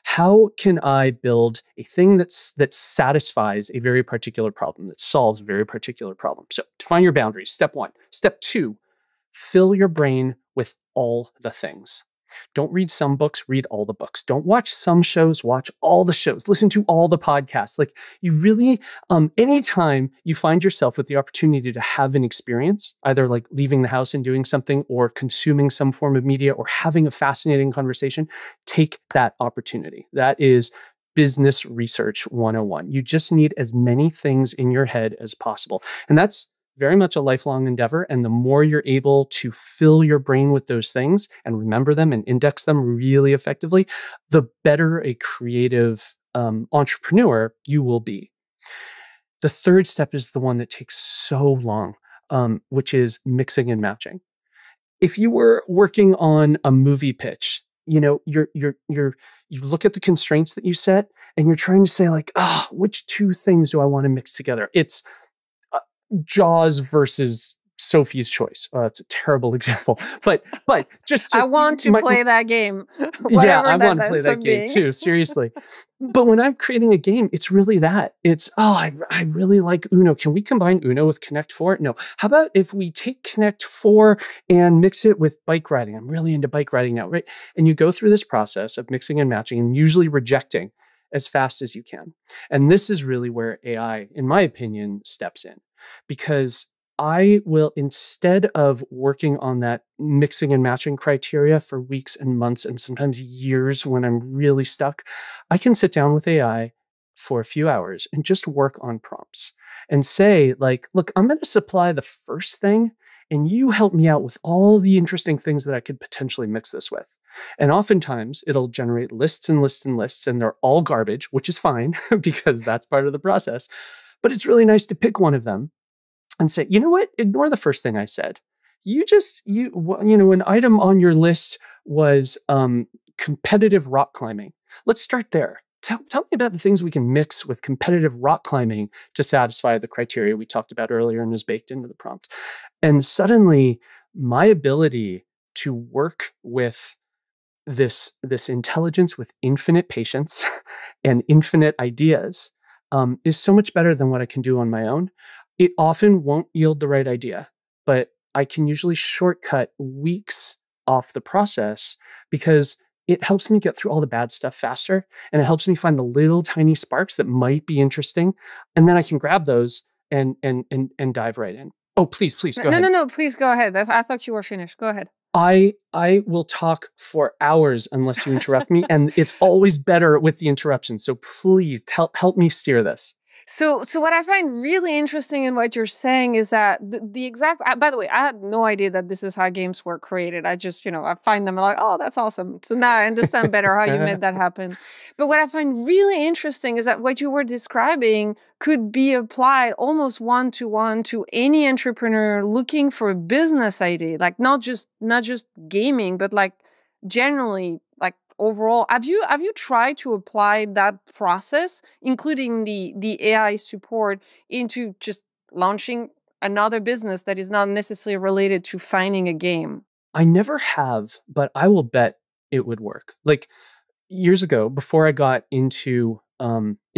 how can I build a thing that satisfies a very particular problem, that solves a very particular problem? So define your boundaries, step 1. Step 2, fill your brain with all the things. Don't read some books, read all the books. Don't watch some shows, watch all the shows. Listen to all the podcasts. Like you really, anytime you find yourself with the opportunity to have an experience, either like leaving the house and doing something or consuming some form of media or having a fascinating conversation, take that opportunity. That is business research 101. You just need as many things in your head as possible. And that's very much a lifelong endeavor. And the more you're able to fill your brain with those things and remember them and index them really effectively, the better a creative entrepreneur you will be. The third step is the one that takes so long, which is mixing and matching. If you were working on a movie pitch, you look at the constraints that you set and you're trying to say like, which 2 things do I want to mix together? It's Jaws versus Sophie's Choice. That's a terrible example, but just I want to play that game. Yeah, I want to play that game too. Seriously, but when I'm creating a game, it's really that. It's I really like Uno. Can we combine Uno with Connect 4? No. How about if we take Connect 4 and mix it with bike riding? I'm really into bike riding now, right? And you go through this process of mixing and matching, and usually rejecting as fast as you can. And this is really where AI, in my opinion, steps in. Because I will, instead of working on that mixing and matching criteria for weeks and months and sometimes years when I'm really stuck, I can sit down with AI for a few hours and just work on prompts and say like, look, I'm going to supply the first thing and you help me out with all the interesting things that I could potentially mix this with. And oftentimes it'll generate lists and lists and lists, and they're all garbage, which is fine because that's part of the process. But it's really nice to pick one of them and say, you know what? Ignore the first thing I said. An item on your list was competitive rock climbing. Let's start there. Tell me about the things we can mix with competitive rock climbing to satisfy the criteria we talked about earlier and was baked into the prompt. And suddenly, my ability to work with this intelligence with infinite patience and infinite ideas is so much better than what I can do on my own. It often won't yield the right idea, but I can usually shortcut weeks off the process because it helps me get through all the bad stuff faster, and it helps me find the little tiny sparks that might be interesting, and then I can grab those and dive right in. Oh, please go ahead. No, please go ahead. I thought you were finished. Go ahead. I will talk for hours unless you interrupt me, and it's always better with the interruption. So please help me steer this. So what I find really interesting in what you're saying is that the exact, by the way, I had no idea that this is how games were created. I just, I find them like, oh, that's awesome. So now I understand better how you made that happen. But what I find really interesting is that what you were describing could be applied almost one-to-one to any entrepreneur looking for a business idea, like not just gaming, but like generally, like overall. Have you tried to apply that process, including the AI support, into just launching another business that is not necessarily related to finding a game? I never have, but I will bet it would work. Like years ago, before I got into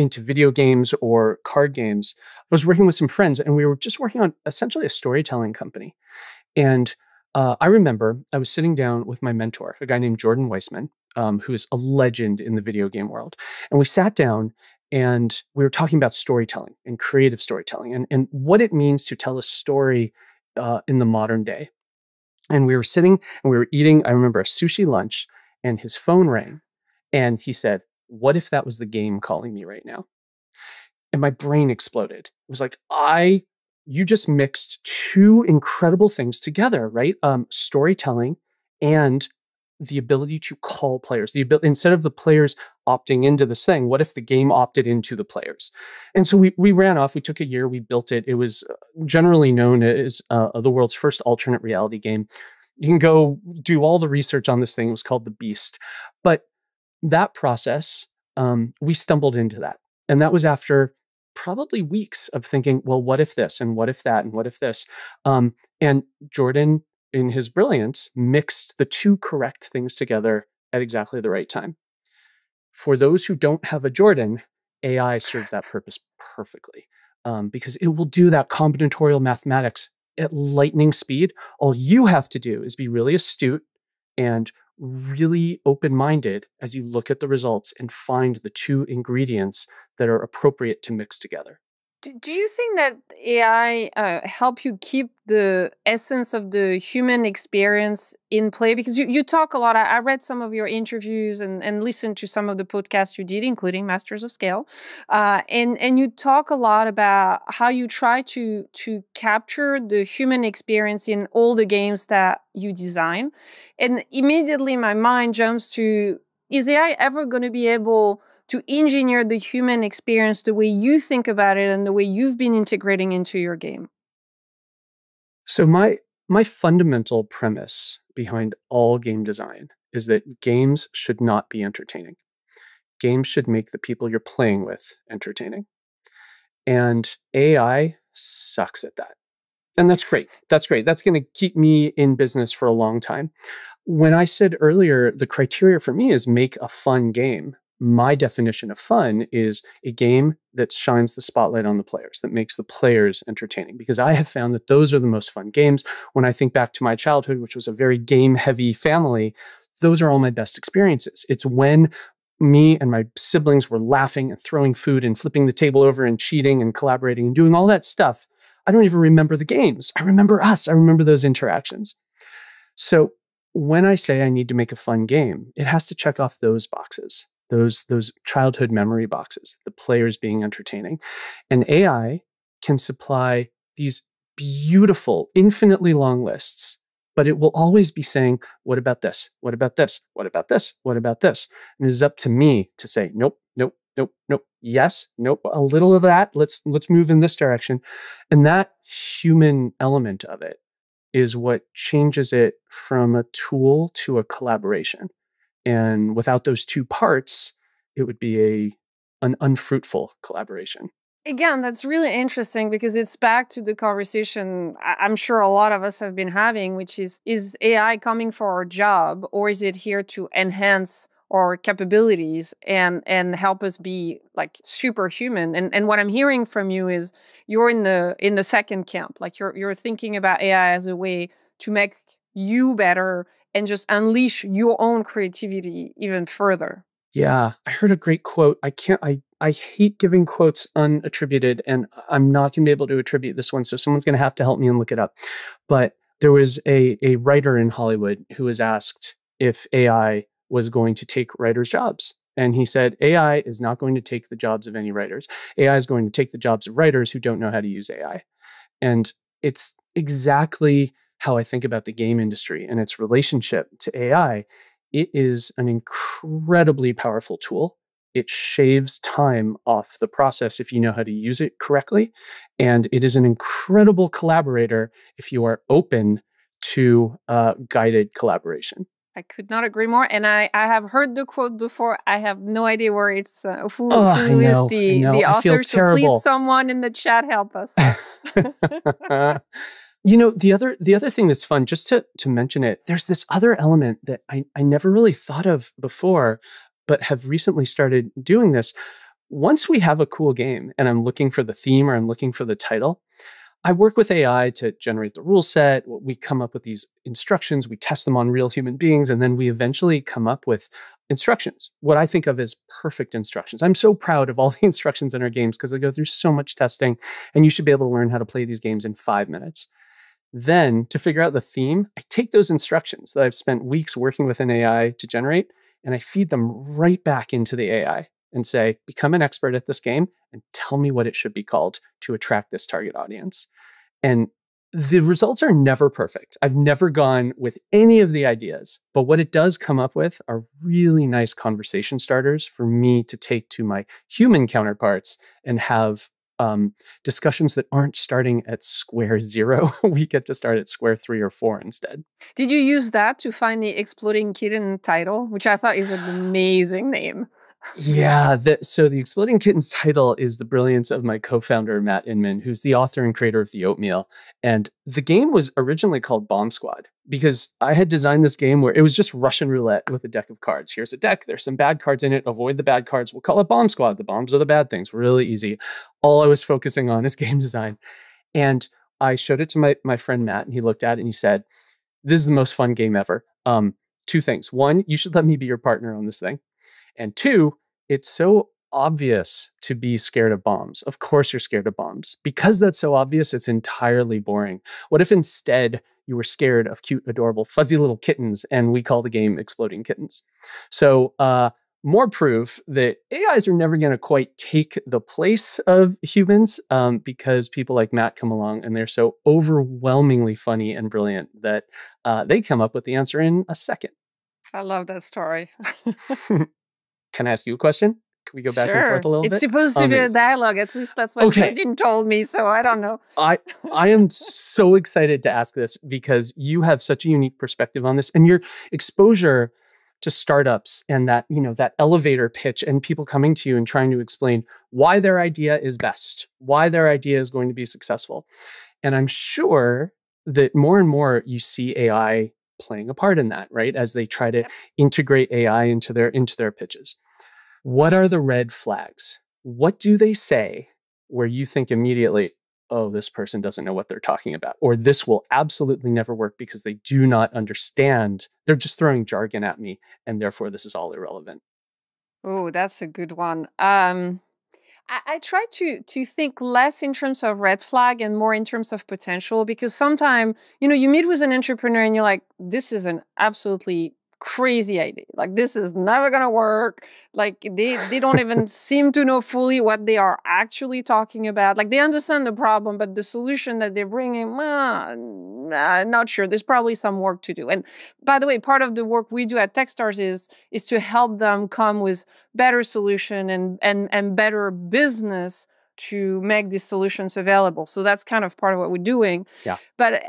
video games or card games, I was working with some friends, and we were just working on essentially a storytelling company. And I remember I was sitting down with my mentor, a guy named Jordan Weissman, who is a legend in the video game world. And we sat down and we were talking about storytelling and creative storytelling and what it means to tell a story in the modern day. And we were sitting and we were eating, I remember, a sushi lunch, and his phone rang. And he said, "What if that was the game calling me right now?" And my brain exploded. It was like, you just mixed two incredible things together, right? Storytelling and the ability to call players. Instead of the players opting into this thing, what if the game opted into the players? And so we ran off. We took a year. We built it. It was generally known as the world's first alternate reality game. You can go do all the research on this thing. It was called The Beast. But that process, we stumbled into that. And that was after probably weeks of thinking, well, what if this, and what if that, and what if this? And Jordan, in his brilliance, mixed the two correct things together at exactly the right time. For those who don't have a Jordan, AI serves that purpose perfectly, because it will do that combinatorial mathematics at lightning speed. All you have to do is be really astute and really open-minded as you look at the results and find the two ingredients that are appropriate to mix together. Do you think that AI help you keep the essence of the human experience in play? Because you talk a lot. I read some of your interviews and listened to some of the podcasts you did, including Masters of Scale. And you talk a lot about how you try to capture the human experience in all the games that you design. And immediately my mind jumps to, is AI ever going to be able to engineer the human experience the way you think about it and the way you've been integrating into your game? So my fundamental premise behind all game design is that games should not be entertaining. Games should make the people you're playing with entertaining. And AI sucks at that. And that's great. That's great. That's going to keep me in business for a long time. When I said earlier, the criteria for me is make a fun game. My definition of fun is a game that shines the spotlight on the players, that makes the players entertaining, because I have found that those are the most fun games. When I think back to my childhood, which was a very game-heavy family, those are all my best experiences. It's when me and my siblings were laughing and throwing food and flipping the table over and cheating and collaborating and doing all that stuff. I don't even remember the games. I remember us. I remember those interactions. So when I say I need to make a fun game, it has to check off those boxes, those childhood memory boxes, the players being entertaining. And AI can supply these beautiful, infinitely long lists, but it will always be saying, what about this? What about this? What about this? What about this? And it is up to me to say, nope, nope, nope, nope, yes, nope, a little of that. Let's move in this direction. And that human element of it is what changes it from a tool to a collaboration. And without those two parts, it would be an unfruitful collaboration. Again, that's really interesting because it's back to the conversation I'm sure a lot of us have been having, which is AI coming for our job, or is it here to enhance our capabilities and help us be like superhuman? And what I'm hearing from you is you're in the second camp. Like you're thinking about AI as a way to make you better and just unleash your own creativity even further. Yeah, I heard a great quote. I I hate giving quotes unattributed, and I'm not going to be able to attribute this one, so someone's going to have to help me and look it up. But there was a writer in Hollywood who was asked if AI was going to take writers' jobs. And he said, AI is not going to take the jobs of any writers. AI is going to take the jobs of writers who don't know how to use AI. And it's exactly how I think about the game industry and its relationship to AI. It is an incredibly powerful tool. It shaves time off the process if you know how to use it correctly. And it is an incredible collaborator if you are open to guided collaboration. I could not agree more. And I have heard the quote before. I have no idea where it's who is the author. So please, someone in the chat, help us. The other thing that's fun, just to mention it, there's this other element that I never really thought of before, but have recently started doing this. Once we have a cool game and I'm looking for the theme or I'm looking for the title, I work with AI to generate the rule set. We come up with these instructions, we test them on real human beings, and then we eventually come up with instructions, what I think of as perfect instructions. I'm so proud of all the instructions in our games because they go through so much testing, and you should be able to learn how to play these games in 5 minutes. Then, to figure out the theme, I take those instructions that I've spent weeks working with an AI to generate, and I feed them right back into the AI and say, become an expert at this game and tell me what it should be called to attract this target audience. And the results are never perfect. I've never gone with any of the ideas, but what it does come up with are really nice conversation starters for me to take to my human counterparts and have discussions that aren't starting at square 0. We get to start at square 3 or 4 instead. Did you use that to find the Exploding Kitten title, which I thought is an amazing name? Yeah, so the Exploding Kittens title is the brilliance of my co-founder, Matt Inman, who's the author and creator of The Oatmeal. And the game was originally called Bomb Squad because I had designed this game where it was just Russian roulette with a deck of cards. Here's a deck. There's some bad cards in it. Avoid the bad cards. We'll call it Bomb Squad. The bombs are the bad things. Really easy. All I was focusing on is game design. And I showed it to my friend Matt, and he looked at it and he said, this is the most fun game ever. 2 things. 1, you should let me be your partner on this thing. And 2, it's so obvious to be scared of bombs. Of course you're scared of bombs. Because that's so obvious, it's entirely boring. What if instead you were scared of cute, adorable, fuzzy little kittens and we call the game Exploding Kittens? So more proof that AIs are never going to quite take the place of humans because people like Matt come along and they're so overwhelmingly funny and brilliant that they come up with the answer in a second. I love that story. Can I ask you a question? Can we go back and forth a little bit? It's supposed to be a dialogue. At least that's what Jim told me, so I don't know. I am so excited to ask this because you have such a unique perspective on this, and your exposure to startups and that, that elevator pitch and people coming to you and trying to explain why their idea is best, why their idea is going to be successful. And I'm sure that more and more you see AI playing a part in that, right? As they try to integrate AI into their pitches. What are the red flags? What do they say where you think immediately, oh, this person doesn't know what they're talking about, or this will absolutely never work because they do not understand. They're just throwing jargon at me, and therefore this is all irrelevant. Oh, that's a good one. I try to think less in terms of red flag and more in terms of potential, because sometimes, you meet with an entrepreneur and you're like, this is an absolutely crazy idea. Like, this is never going to work. Like, they don't even seem to know fully what they are actually talking about. Like, they understand the problem, but the solution that they're bringing, not sure. There's probably some work to do. And by the way, part of the work we do at Techstars is to help them come with better solution and better business to make these solutions available. So that's kind of part of what we're doing. Yeah. But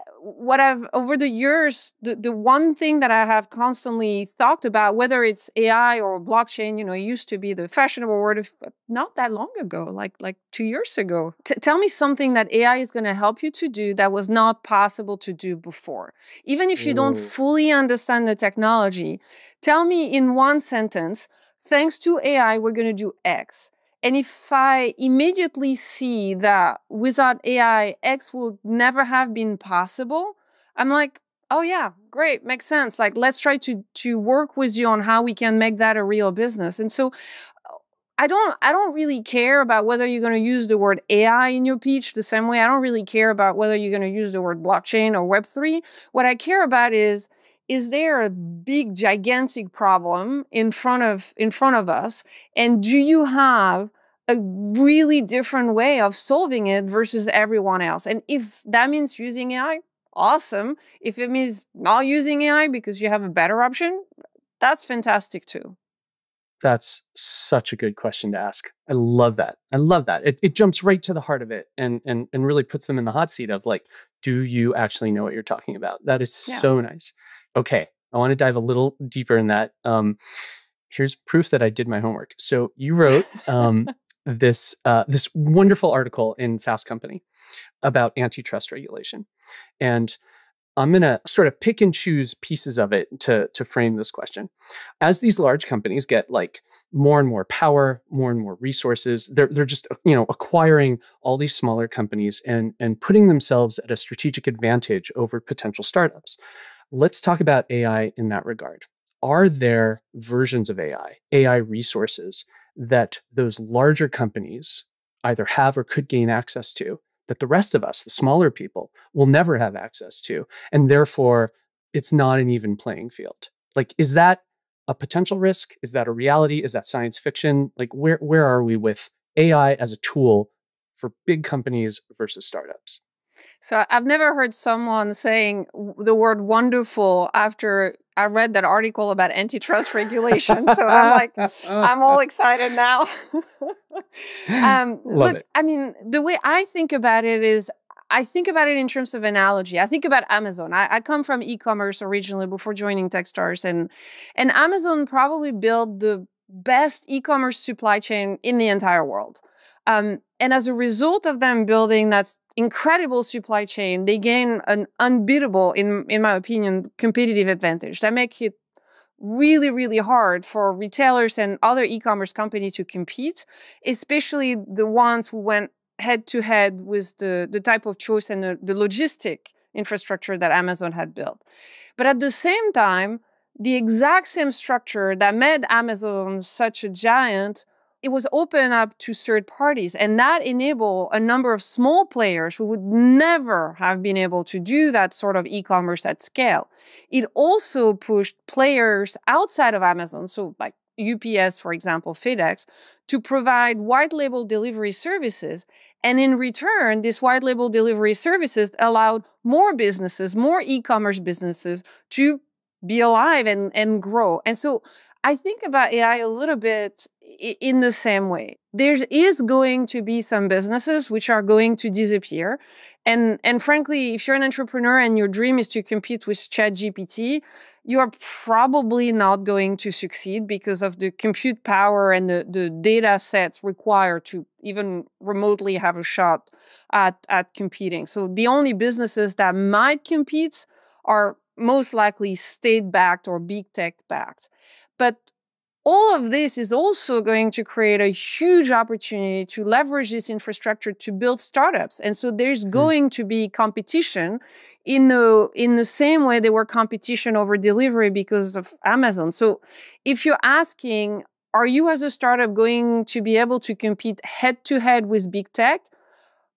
over the years, the one thing that I have constantly talked about, whether it's AI or blockchain, it used to be the fashionable word of not that long ago, like 2 years ago. Tell me something that AI is going to help you to do that was not possible to do before. Even if you don't fully understand the technology, tell me in one sentence, thanks to AI, we're going to do X. And if I immediately see that without AI, X would never have been possible, I'm like, oh yeah, great, makes sense. Like, let's try to work with you on how we can make that a real business. And so I don't really care about whether you're going to use the word AI in your pitch the same way I don't really care about whether you're going to use the word blockchain or Web3. What I care about is there a big, gigantic problem in front of us? And do you have a really different way of solving it versus everyone else? And if that means using AI, awesome. If it means not using AI because you have a better option, that's fantastic too. That's such a good question to ask. I love that. I love that. It jumps right to the heart of it and really puts them in the hot seat of like, do you actually know what you're talking about? That is so nice. Okay, I want to dive a little deeper in that. Here's proof that I did my homework. So you wrote this wonderful article in Fast Company about antitrust regulation. And I'm going to sort of pick and choose pieces of it to frame this question. As these large companies get like more and more power, more and more resources, they're just, acquiring all these smaller companies and putting themselves at a strategic advantage over potential startups. Let's talk about AI in that regard. Are there versions of AI resources that those larger companies either have or could gain access to that the rest of us, the smaller people, will never have access to? And therefore, it's not an even playing field. Like, is that a potential risk? Is that a reality? Is that science fiction? Like, where are we with AI as a tool for big companies versus startups? So I've never heard someone saying the word wonderful after I read that article about antitrust regulation. So I'm like, I'm all excited now. Look, I mean, the way I think about it is I think about it in terms of analogy. I think about Amazon. I come from e-commerce originally before joining Techstars. And Amazon probably built the best e-commerce supply chain in the entire world. And as a result of them building that incredible supply chain, they gain an unbeatable, in my opinion, competitive advantage. That makes it really, really hard for retailers and other e-commerce companies to compete, especially the ones who went head-to-head with the type of choice and the logistic infrastructure that Amazon had built. But at the same time, the exact same structure that made Amazon such a giant, it was open up to third parties, and that enabled a number of small players who would never have been able to do that sort of e-commerce at scale. It also pushed players outside of Amazon, so like UPS, for example, FedEx, to provide white label delivery services. And in return, these white label delivery services allowed more businesses, more e-commerce businesses to be alive and grow. And so I think about AI a little bit in the same way. There is going to be some businesses which are going to disappear. And frankly, if you're an entrepreneur and your dream is to compete with ChatGPT, you are probably not going to succeed because of the compute power and the data sets required to even remotely have a shot at competing. So the only businesses that might compete are most likely state-backed or big tech-backed. But all of this is also going to create a huge opportunity to leverage this infrastructure to build startups. And so there's going to be competition in the same way there were competition over delivery because of Amazon. So if you're asking, are you as a startup going to be able to compete head-to-head with big tech?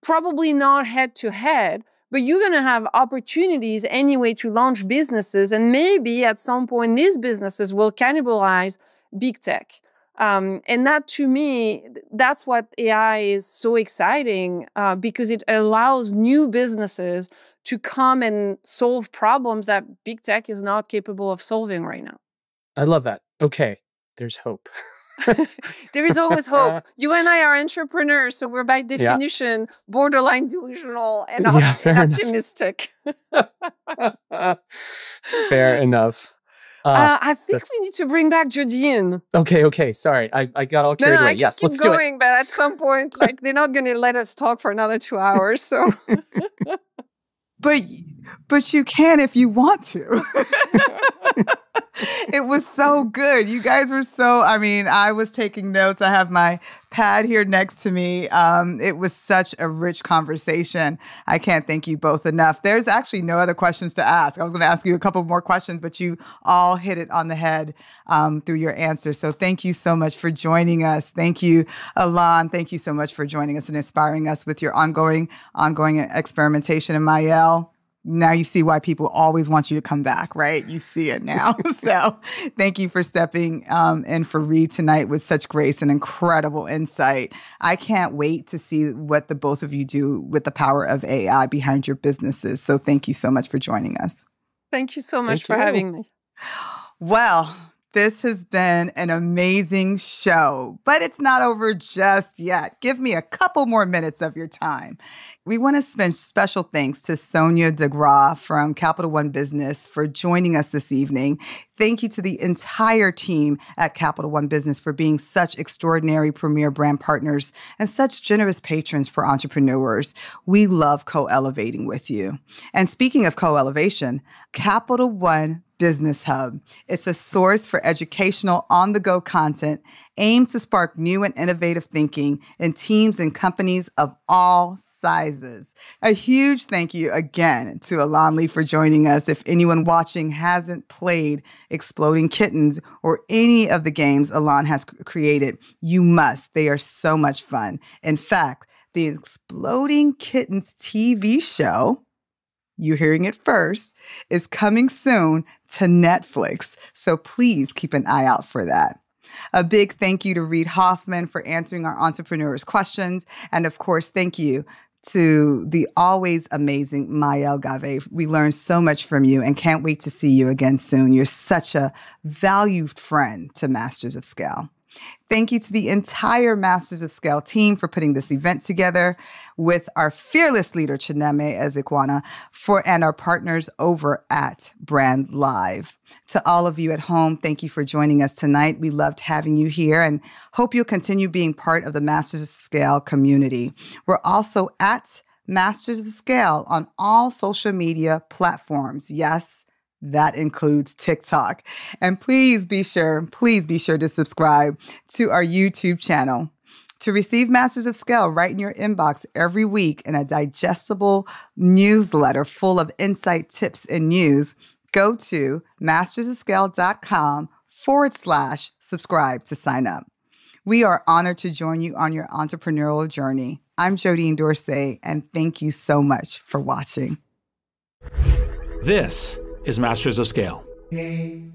Probably not head-to-head, but you're going to have opportunities anyway to launch businesses. And maybe at some point, these businesses will cannibalize big tech. And that, to me, that's what AI is so exciting because it allows new businesses to come and solve problems that big tech is not capable of solving right now. I love that. Okay, there's hope. There is always hope. You and I are entrepreneurs, so we're by definition borderline delusional and optimistic. Fair enough. I think we need to bring back Jodine. Okay. Sorry, I got all carried away. Yes, let's do it. But at some point, like, they're not going to let us talk for another 2 hours. So, but you can if you want to. It was so good. You guys were I was taking notes. I have my pad here next to me. It was such a rich conversation. I can't thank you both enough. There's actually no other questions to ask. I was going to ask you a couple more questions, but you all hit it on the head through your answers. So thank you so much for joining us. Thank you, Alon. Thank you so much for joining us and inspiring us with your ongoing experimentation. And Maëlle, now you see why people always want you to come back, right? You see it now. So thank you for stepping in for Reid tonight with such grace and incredible insight. I can't wait to see what the both of you do with the power of AI behind your businesses. So thank you so much for joining us. Thank you so much for having me. Well, this has been an amazing show, but it's not over just yet. Give me a couple more minutes of your time. We want to spend special thanks to Sonia DeGraw from Capital One Business for joining us this evening. Thank you to the entire team at Capital One Business for being such extraordinary premier brand partners and such generous patrons for entrepreneurs. We love co-elevating with you. And speaking of co-elevation, Capital One Business Hub. It's a source for educational on-the-go content aimed to spark new and innovative thinking in teams and companies of all sizes. A huge thank you again to Alon Lee for joining us. If anyone watching hasn't played Exploding Kittens or any of the games Alon has created, you must. They are so much fun. In fact, the Exploding Kittens TV show, you're hearing it first, is coming soon to Netflix. So please keep an eye out for that. A big thank you to Reid Hoffman for answering our entrepreneurs' questions. And of course, thank you to the always amazing Maëlle Gave. We learned so much from you and can't wait to see you again soon. You're such a valued friend to Masters of Scale. Thank you to the entire Masters of Scale team for putting this event together, with our fearless leader, Chineme Ezekwana, and our partners over at Brand Live. To all of you at home, thank you for joining us tonight. We loved having you here and hope you'll continue being part of the Masters of Scale community. We're also at Masters of Scale on all social media platforms. Yes, that includes TikTok. And please be sure to subscribe to our YouTube channel. To receive Masters of Scale right in your inbox every week in a digestible newsletter full of insight, tips, and news, go to mastersofscale.com/subscribe to sign up. We are honored to join you on your entrepreneurial journey. I'm Jodine Dorsey, and thank you so much for watching. This is Masters of Scale. A-I-N-Q-U